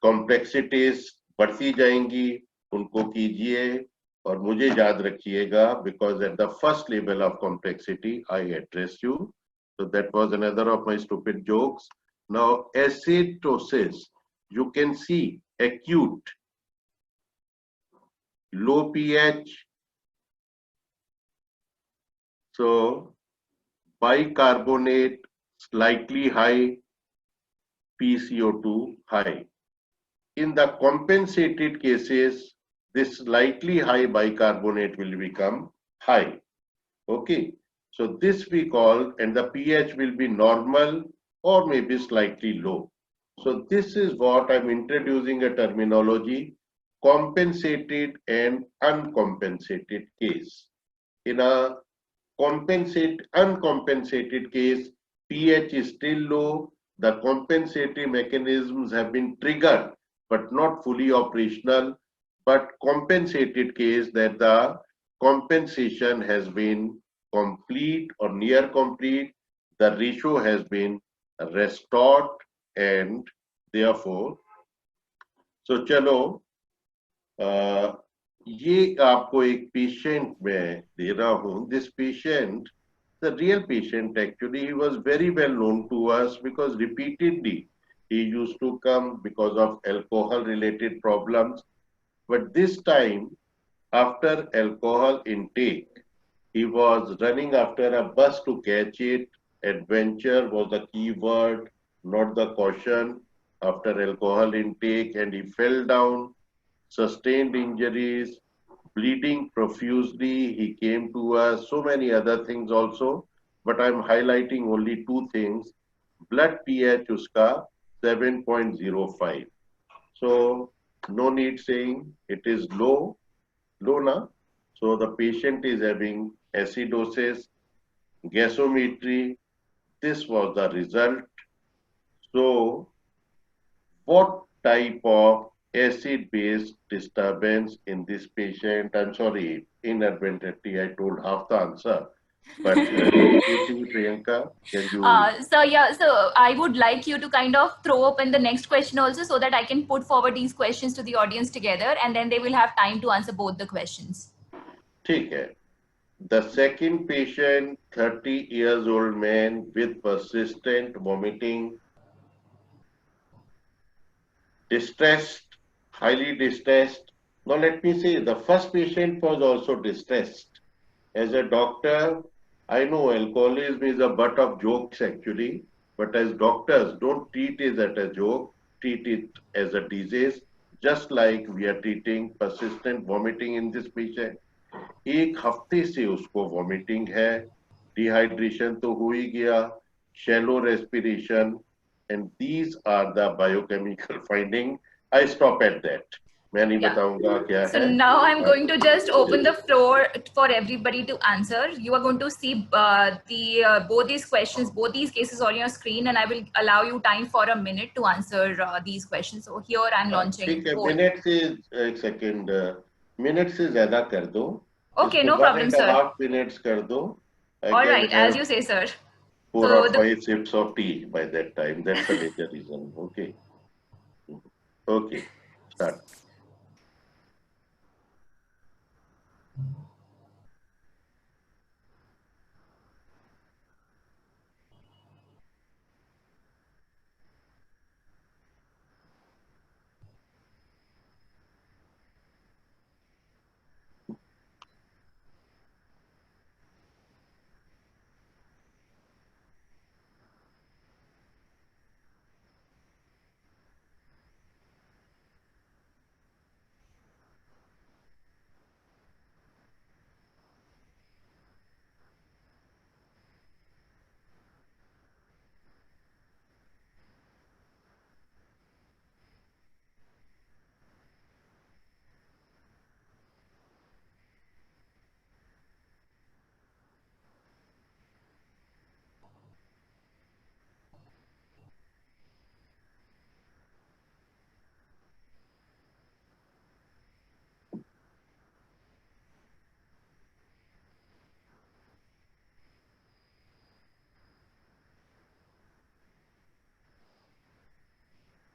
Complexities बढ़ती जाएंगी, उनको कीजिए और मुझे याद रखिएगा, because at the first level of complexity I addressed you. So that was another of my stupid jokes. Now acidosis, you can see acute, low pH. So bicarbonate slightly high, PCO2 high. In the compensated cases, this slightly high bicarbonate will become high. Okay, so this we call, and the pH will be normal or maybe slightly low. So this is what I'm introducing a terminology, compensated and uncompensated case. In a uncompensated case, pH is still low, the compensatory mechanisms have been triggered but not fully operational, but compensated case that the compensation has been complete or near complete, the ratio has been restored and therefore, so चलो ये आपको एक patient में दे रहा हूँ. This patient, the real patient actually, he was very well known to us because repeatedly he used to come because of alcohol related problems. But this time, after alcohol intake, he was running after a bus to catch it. Adventure was the key word, not the caution. After alcohol intake, and he fell down, sustained injuries, bleeding profusely. He came to us, so many other things also. But I'm highlighting only two things. Blood pH uska 7.05. So no need saying it is low na. So the patient is having acidosis, gasometry. This was the result. So what type of acid-based disturbance in this patient? I'm sorry, inadvertently I told half the answer. But Priyanka, can you? So I would like you to kind of throw open the next question also, so that I can put forward these questions to the audience together, and then they will have time to answer both the questions. ठीक है. The second patient, 30 years old man with persistent vomiting, distressed, highly distressed. Now let me say, the first patient was also distressed. As a doctor, I know alcoholism is a butt of jokes actually, but as doctors, don't treat it as a joke, treat it as a disease, just like we are treating persistent vomiting in this patient. एक हफ्ते से उसको vomiting है, dehydration तो हो ही गया, shallow respiration, and these are the biochemical finding. I stop at that. मैं नहीं बताऊंगा क्या है. So now I'm going to just open the floor for everybody to answer. You are going to see both these questions, both these cases on your screen, and I will allow you time for a minute to answer these questions. So here I'm launching. ठीक है, minute से एक second, minute से ज़्यादा कर दो. Okay, no problem, sir. 1.5 minutes कर दो. All right, as you say, sir. 4 or So 5 sips of tea by that time. That's the major reason. Okay. Okay. Start.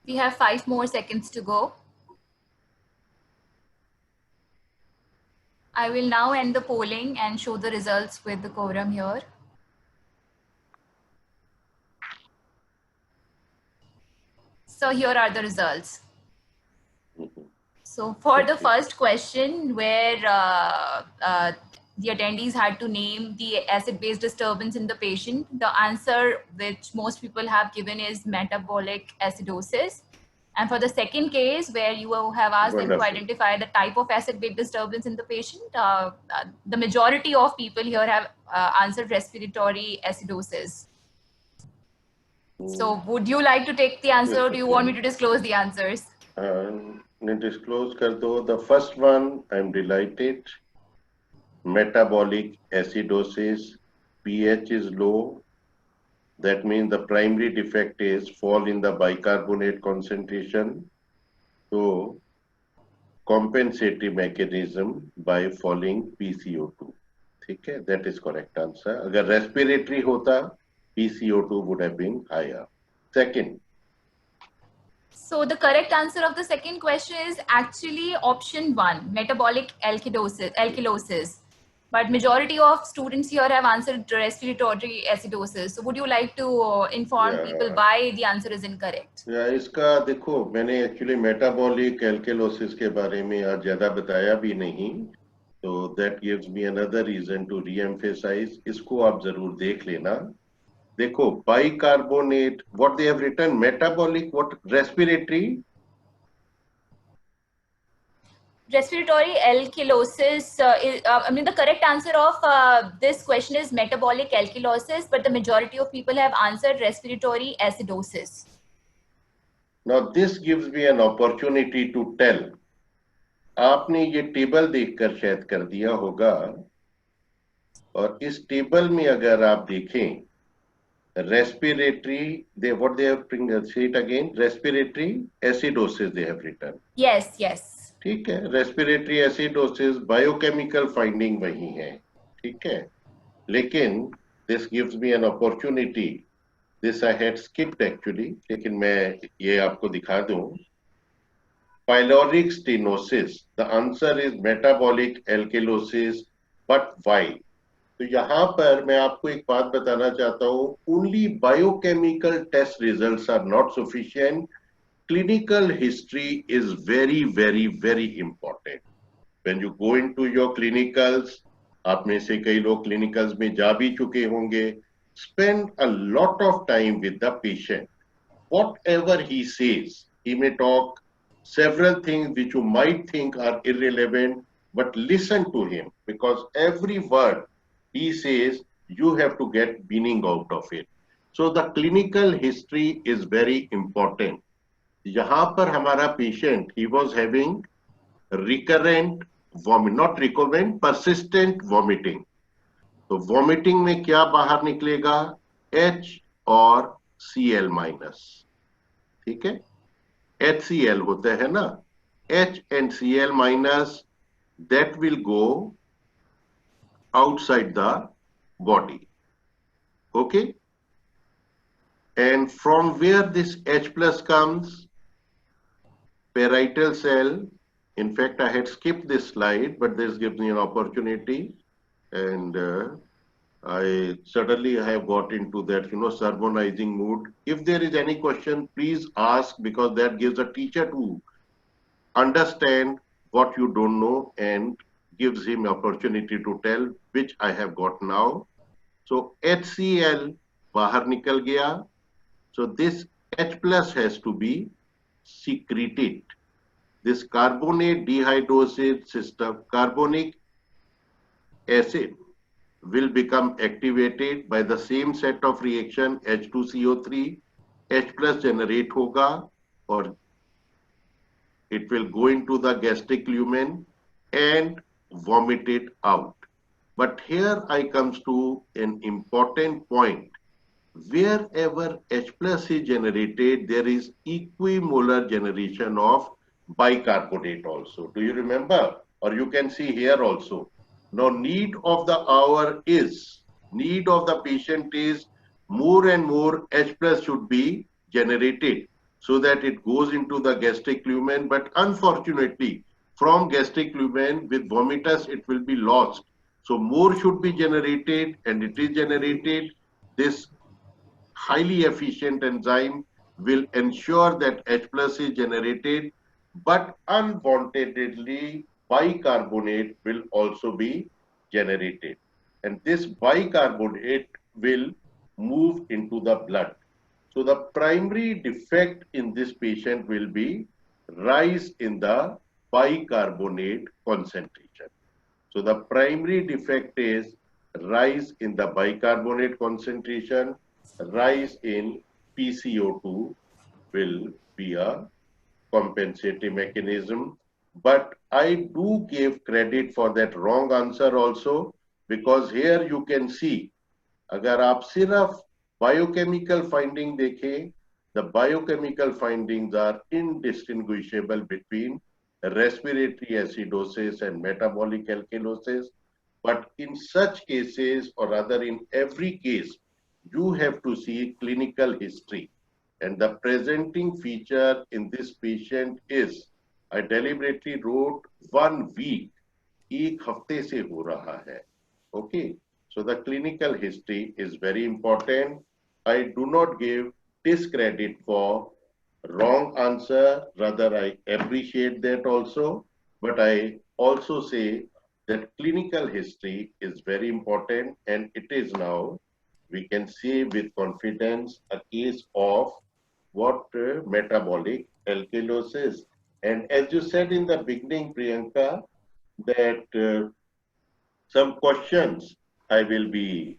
We have 5 more seconds to go. I will now end the polling and show the results with the quorum here. So here are the results. So for the first question, where the attendees had to name the acid-base disturbance in the patient, the answer which most people have given is metabolic acidosis. And for the second case, where you have asked them to Wonderful. identify the type of acid-base disturbance in the patient, the majority of people here have answered respiratory acidosis. So would you like to take the answer, or do you want me to disclose the answers? Disclose kar do. The first one, I'm delighted. Metabolic acidosis, pH is low. That means the primary defect is fall in the bicarbonate concentration. So compensatory mechanism by falling PCO2. ठीक है, that is correct answer. अगर respiratory होता, PCO2 would have been higher. Second. So the correct answer of the second question is actually option 1, metabolic alkalosis. But majority of students here have answered respiratory acidosis. So would you like to inform people why the answer is incorrect? इसका देखो, मैंने actually metabolic alkalosis के बारे में आज ज्यादा बताया भी नहीं, तो that gives me another reason to reemphasise. इसको आप जरूर देख लेना. देखो, bicarbonate, what they have written, metabolic, what, respiratory, respiratory alkalosis I mean the correct answer of this question is metabolic alkalosis, but the majority of people have answered respiratory acidosis. Now this gives me an opportunity to tell. आपने ये table देखकर शायद कर दिया होगा, और इस table में अगर आप देखें, respiratory, they what they have say it again, respiratory acidosis they have written. Yes, yes. ठीक है, रेस्पिरेटरी एसिडोसिस बायोकेमिकल फाइंडिंग वही है, ठीक है, लेकिन this gives me an opportunity, this I had skipped actually, लेकिन मैं ये आपको दिखा दूं. Pyloric stenosis, the answer is metabolic alkalosis, but why? तो यहाँ पर मैं आपको एक बात बताना चाहता हूं, only biochemical test results are not sufficient. Clinical history is very, very, very important. When you go into your clinicals, आप में से कई लोग clinicals में जा भी चुके होंगे, spend a lot of time with the patient. Whatever he says, he may talk several things which you might think are irrelevant, but listen to him, because every word he says, you have to get meaning out of it. So the clinical history is very important. यहाँ पर हमारा patient, he was having recurrent vomit, not recurrent, persistent vomiting. तो vomiting में क्या बाहर निकलेगा? H और Cl minus, ठीक है, HCl होता है ना, H and Cl minus, that will go outside the body. Okay, And from where this H plus comes, parietal cell. In fact, I had skipped this slide, but this gives me an opportunity. And I certainly have got into that, sermonizing mood. If there is any question, please ask, because that gives a teacher to understand what you don't know and gives him opportunity to tell, which I have got now. So HCl bahar nikal gaya. So this H plus has to be secreted. This carbonate dehydrogenase system, carbonic acid will become activated by the same set of reaction H2CO3, H plus generate hoga, or it will go into the gastric lumen and vomit it out. But here I comes to an important point. Wherever H plus is generated, there is equimolar generation of bicarbonate also. Do you remember? Or you can see here also. Now, need of the patient is more and more H plus should be generated so that it goes into the gastric lumen. But unfortunately, from gastric lumen with vomitus, it will be lost. So more should be generated, and it is generated. This highly efficient enzyme will ensure that H plus is generated, but unwantedly bicarbonate will also be generated. And this bicarbonate will move into the blood. So the primary defect in this patient will be rise in the bicarbonate concentration. So the primary defect is rise in the bicarbonate concentration, rise in PCO2 will be a compensating mechanism. But I do give credit for that wrong answer also, because here you can see, अगर आप सिर्फ biochemical finding देखें, the biochemical findings are indistinguishable between respiratory acidosis and metabolic alkalosis. But in such cases, or rather in every case, you have to see clinical history. And the presenting feature in this patient is, I deliberately wrote 1 week, एक हफ्ते से हो रहा है. Okay, so the clinical history is very important. I do not give discredit for wrong answer, rather I appreciate that also, but I also say that clinical history is very important, and it is now, we can say with confidence, a case of what metabolic alkalosis. And as you said in the beginning, Priyanka, that some questions I will be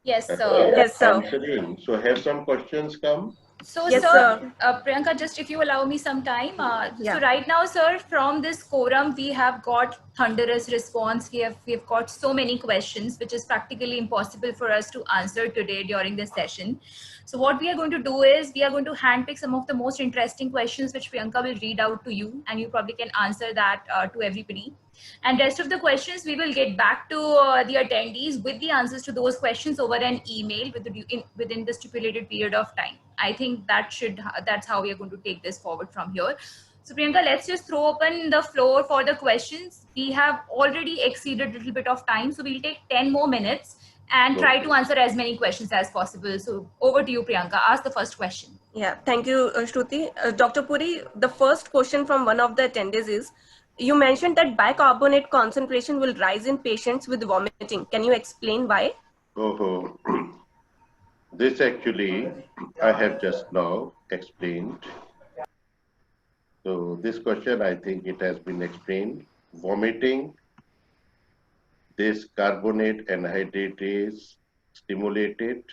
Yes, sir. Yes, sir. answering. So have some questions come? So, Yes, sir, Priyanka, just if you allow me some time. Yeah. So right now, sir, from this quorum, we have got thunderous response. We've got so many questions, which is practically impossible for us to answer today during this session. So what we are going to do is we are going to handpick some of the most interesting questions, which Priyanka will read out to you, and you probably can answer that to everybody. And rest of the questions, we will get back to the attendees with the answers to those questions over an email within the stipulated period of time. I think that's how we are going to take this forward from here. So Priyanka, let's just throw open the floor for the questions. We have already exceeded a little bit of time, so we'll take 10 more minutes and try to answer as many questions as possible. So over to you, Priyanka. Ask the first question. Yeah, thank you, Shruti. Dr. Puri, the first question from one of the attendees is, you mentioned that bicarbonate concentration will rise in patients with vomiting. Can you explain why? Oh, this actually I have just now explained. So this question, I think it has been explained. Vomiting, this carbonate anhydrate is stimulated,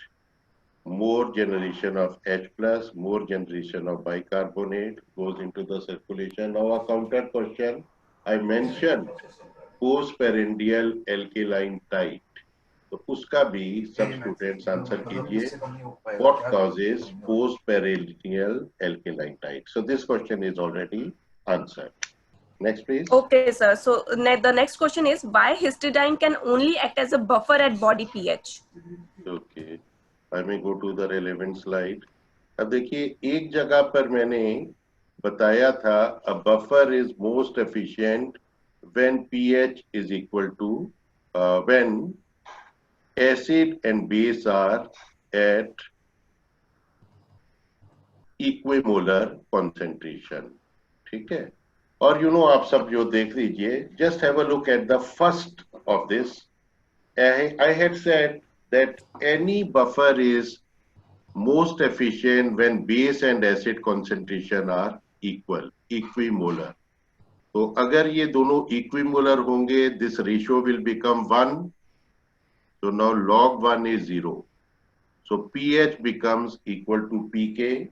more generation of H plus, more generation of bicarbonate goes into the circulation. Now a counter question, I mentioned postprandial alkaline tide. तो उसका भी सब students answer कीजिए. What causes postprandial alkaline tide? So this question is already answered. Next, please. Okay, sir. So the next question is, why histidine can only act as a buffer at body pH? Okay. I may go to the relevant slide. अब देखिए एक जगह पर मैंने बताया था a buffer is most efficient when pH is equal to when acid and base are at equimolar concentration. ठीक है, और आप सब जो देख लीजिए, just have a look at the first of this. I had said that any buffer is most efficient when base and acid concentration are equal, equimolar. तो अगर ये दोनों equimolar होंगे, this ratio will become 1. So now log 1 is 0. So pH becomes equal to pK.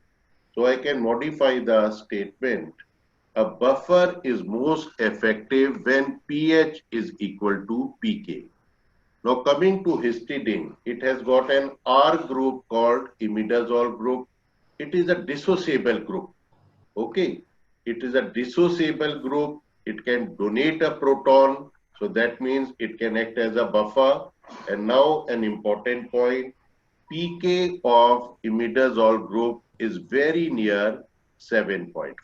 So I can modify the statement. A buffer is most effective when pH is equal to pK. Now coming to histidine, it has got an R group called imidazole group. It is a dissociable group. Okay, it is a dissociable group. It can donate a proton, so that means it can act as a buffer. And now an important point, pK of imidazole group is very near 7.4.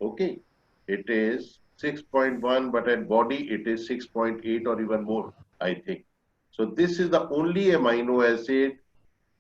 Okay, it is 6.1, but at body it is 6.8 or even more, I think. So this is the only amino acid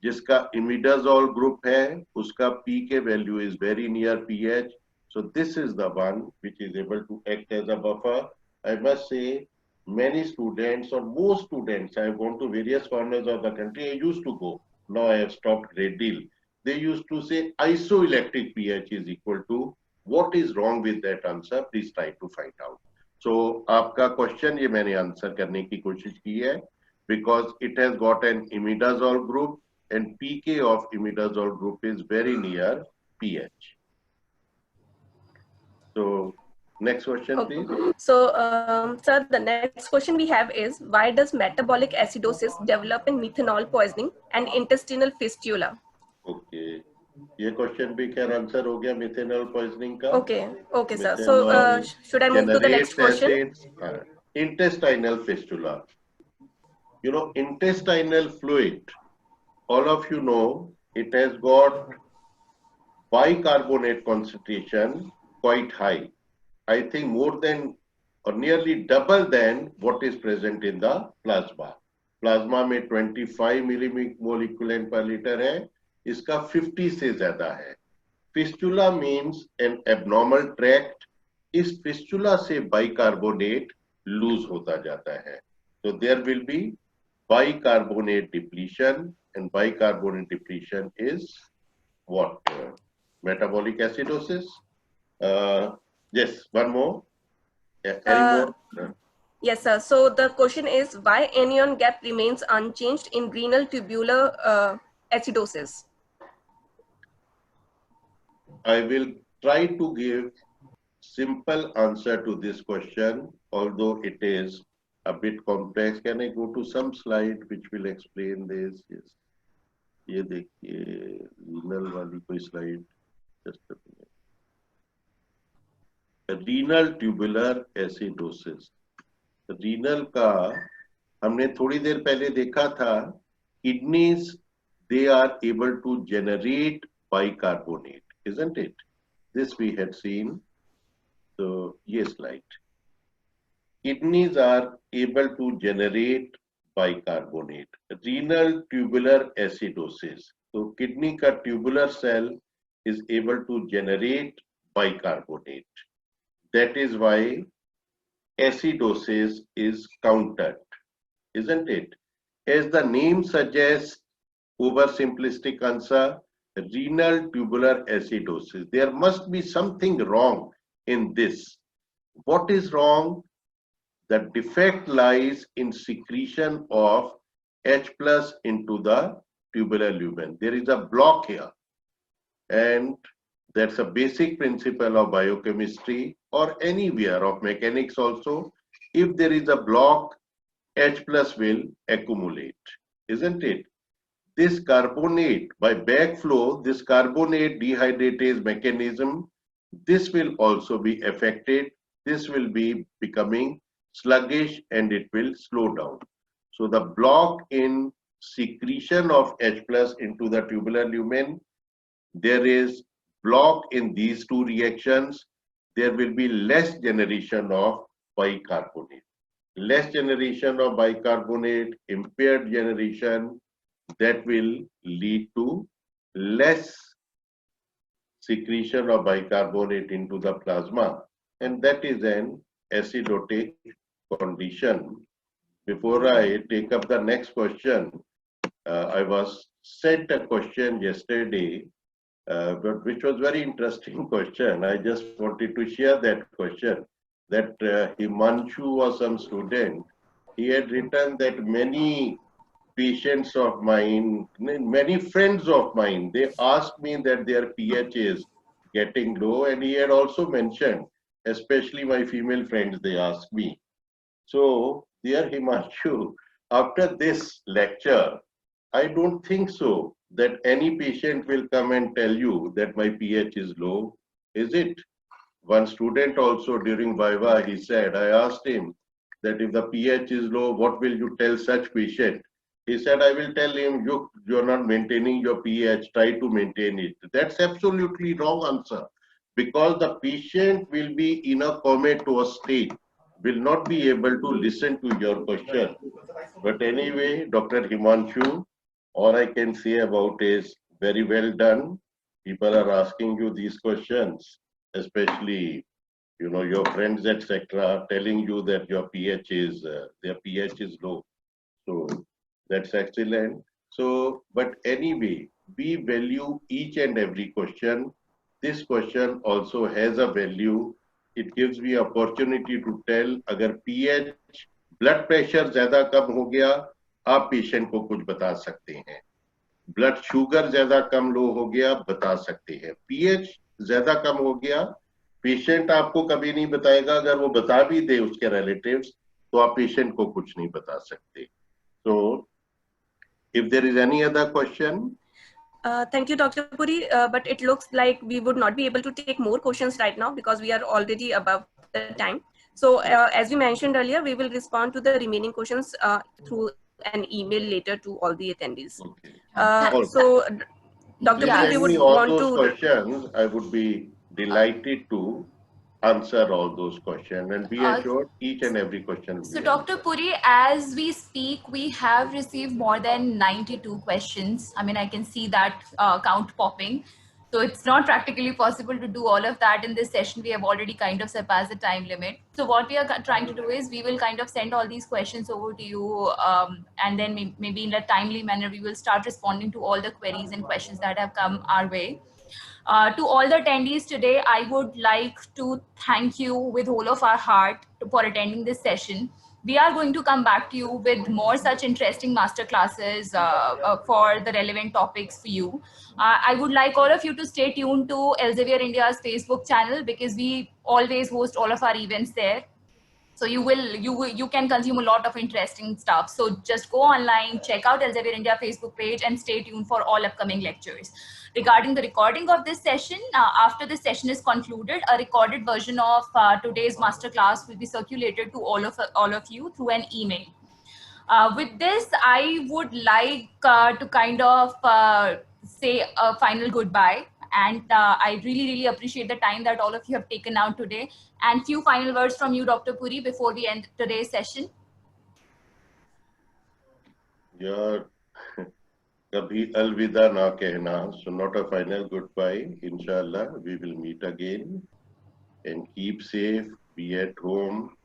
जिसका imidazole group है, उसका pK value is very near pH. So this is the one which is able to act as a buffer. I must say, many students or most students, I have gone to various corners of the country, I used to go, now I have stopped great deal. They used to say isoelectric pH is equal to, what is wrong with that answer? Please try to find out. So आपका question ये मैंने answer करने की कोशिश की है, because it has got an imidazole group and pK of imidazole group is very near pH. So next question, Okay. please. So, sir, the next question we have is, why does metabolic acidosis develop in methanol poisoning and intestinal fistula? Okay. ये question भी खैर answer हो गया methanol poisoning का. Okay, okay, sir. So, methanol should I move to the next generates question? acids. Intestinal fistula. Intestinal fluid, all of you know, it has got bicarbonate concentration quite high. I think more than or nearly double than what is present in the plasma. Plasma में 25 millimole equivalent per liter है, इसका 50 से ज्यादा है. Fistula means an abnormal tract. इस fistula से bicarbonate lose होता जाता है. So there will be bicarbonate depletion, and bicarbonate depletion is what? Metabolic acidosis. Yes, one more. Any more? Yes, sir. So the question is, why anion gap remains unchanged in renal tubular acidosis? I will try to give simple answer to this question, although it is a bit complex. Can I go to some slide which will explain this? Yes. ये देखिए renal वाली कोई slide. Just a minute. Renal tubular acidosis. Renal का हमने थोड़ी देर पहले देखा था, kidneys, they are able to generate bicarbonate, isn't it? This we had seen. So yes, slide. Kidneys are able to generate bicarbonate. Renal tubular acidosis. So kidney ka tubular cell is able to generate bicarbonate. That is why acidosis is countered, isn't it? As the name suggests, oversimplistic answer, renal tubular acidosis. There must be something wrong in this. What is wrong? The defect lies in secretion of H plus into the tubular lumen. There is a block here, and that's a basic principle of biochemistry or anywhere of mechanics also. If there is a block, H plus will accumulate, isn't it? This carbonate, by backflow, this carbonate dehydratase mechanism, this will also be affected. This will be becoming sluggish and it will slow down. So the block in secretion of H plus into the tubular lumen there is block in these two reactions, there will be less generation of bicarbonate. Less generation of bicarbonate, impaired generation, that will lead to less secretion of bicarbonate into the plasma, and that is an acidotic condition. Before I take up the next question, I was sent a question yesterday, but which was very interesting question. I just wanted to share that question. That Himanshu was some student. He had written that many patients of mine, many friends of mine, they asked me that their pH is getting low, and he had also mentioned, especially my female friends, they asked me. So, dear Himanshu, after this lecture, I don't think so that any patient will come and tell you that my pH is low, is it? One student also during Viva, he said, I asked him that if the pH is low, what will you tell such patient? He said, I will tell him, you're not maintaining your pH, try to maintain it. That's absolutely wrong answer, because the patient will be in a comatose state, will not be able to listen to your question. But anyway, Dr. Himanshu, all I can say about is very well done. People are asking you these questions, especially your friends, etc., telling you that your pH is their pH is low. So that's excellent. So, but anyway, we value each and every question. This question also has a value. It gives me opportunity to tell अगर pH, blood pressure ज़्यादा कम हो गया, आप patient को कुछ बता सकते हैं. Blood sugar ज़्यादा कम लो हो गया, बता सकते हैं. pH ज़्यादा कम हो गया, patient आपको कभी नहीं बताएगा. अगर वो बता भी दे उसके relatives, तो आप patient को कुछ नहीं बता सकते. So, if there is any other question. Thank you, Dr. Puri. But it looks like we would not be able to take more questions right now because we are already above the time. So as we mentioned earlier, we will respond to the remaining questions through an email later to all the attendees. Okay. So Dr. Please Puri, we send would me all want those to... questions. I would be delighted to answer all those questions, and be assured each and every question. So Dr. Puri, as we speak, we have received more than 92 questions. I mean, I can see that count popping. So it's not practically possible to do all of that in this session. We have already kind of surpassed the time limit. So what we are trying to do is we will kind of send all these questions over to you, and then maybe in a timely manner, we will start responding to all the queries and questions that have come our way. To all the attendees today, I would like to thank you with all of our heart for attending this session. We are going to come back to you with more such interesting master classes for the relevant topics for you. I would like all of you to stay tuned to Elsevier India's Facebook channel, because we always host all of our events there. So you can consume a lot of interesting stuff. So just go online, check out Elsevier India Facebook page, and stay tuned for all upcoming lectures. Regarding the recording of this session, after this session is concluded, a recorded version of today's masterclass will be circulated to all of you through an email. With this, I would like to kind of say a final goodbye. And I really appreciate the time that all of you have taken out today. And few final words from you, Dr. Puri, before we end today's session. Yeah, kabhi alvida na kehna. So not a final goodbye. Inshallah, we will meet again. And keep safe, be at home.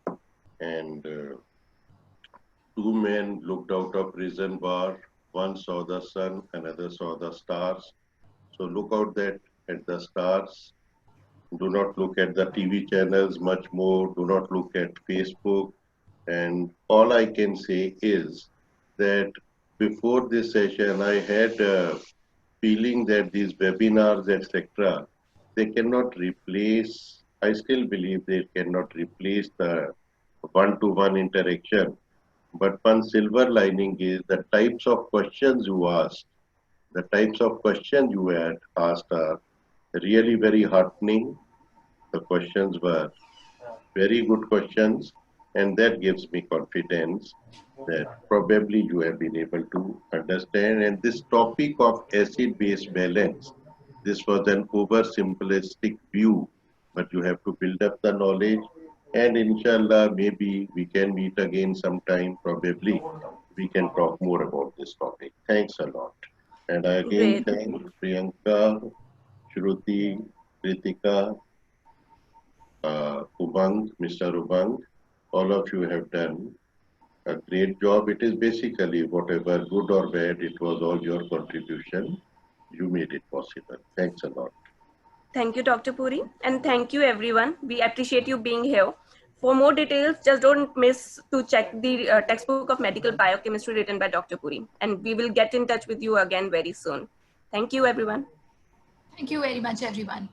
And two men looked out of prison bar. One saw the sun, another saw the stars. So look out at the stars. Do not look at the TV channels much more. Do not look at Facebook. And all I can say is that before this session, I had a feeling that these webinars, etc., they cannot replace, I still believe they cannot replace the one-to-one interaction. But one silver lining is the types of questions you asked, the types of questions you had asked are really very heartening. The questions were very good questions, and that gives me confidence that probably you have been able to understand. And this topic of acid-base balance, This was an oversimplistic view, but you have to build up the knowledge. And inshallah, maybe we can meet again sometime, probably. We can talk more about this topic. Thanks a lot. And I again Great. thank Priyanka, Shruti, Kritika, Ubang, Mr. Ubang. All of you have done a great job. It is basically whatever good or bad, it was all your contribution. You made it possible. Thanks a lot. Thank you, Dr. Puri. And thank you, everyone. We appreciate you being here. For more details, just don't miss to check the textbook of medical biochemistry written by Dr. Puri. And we will get in touch with you again very soon. Thank you, everyone. Thank you very much, everyone.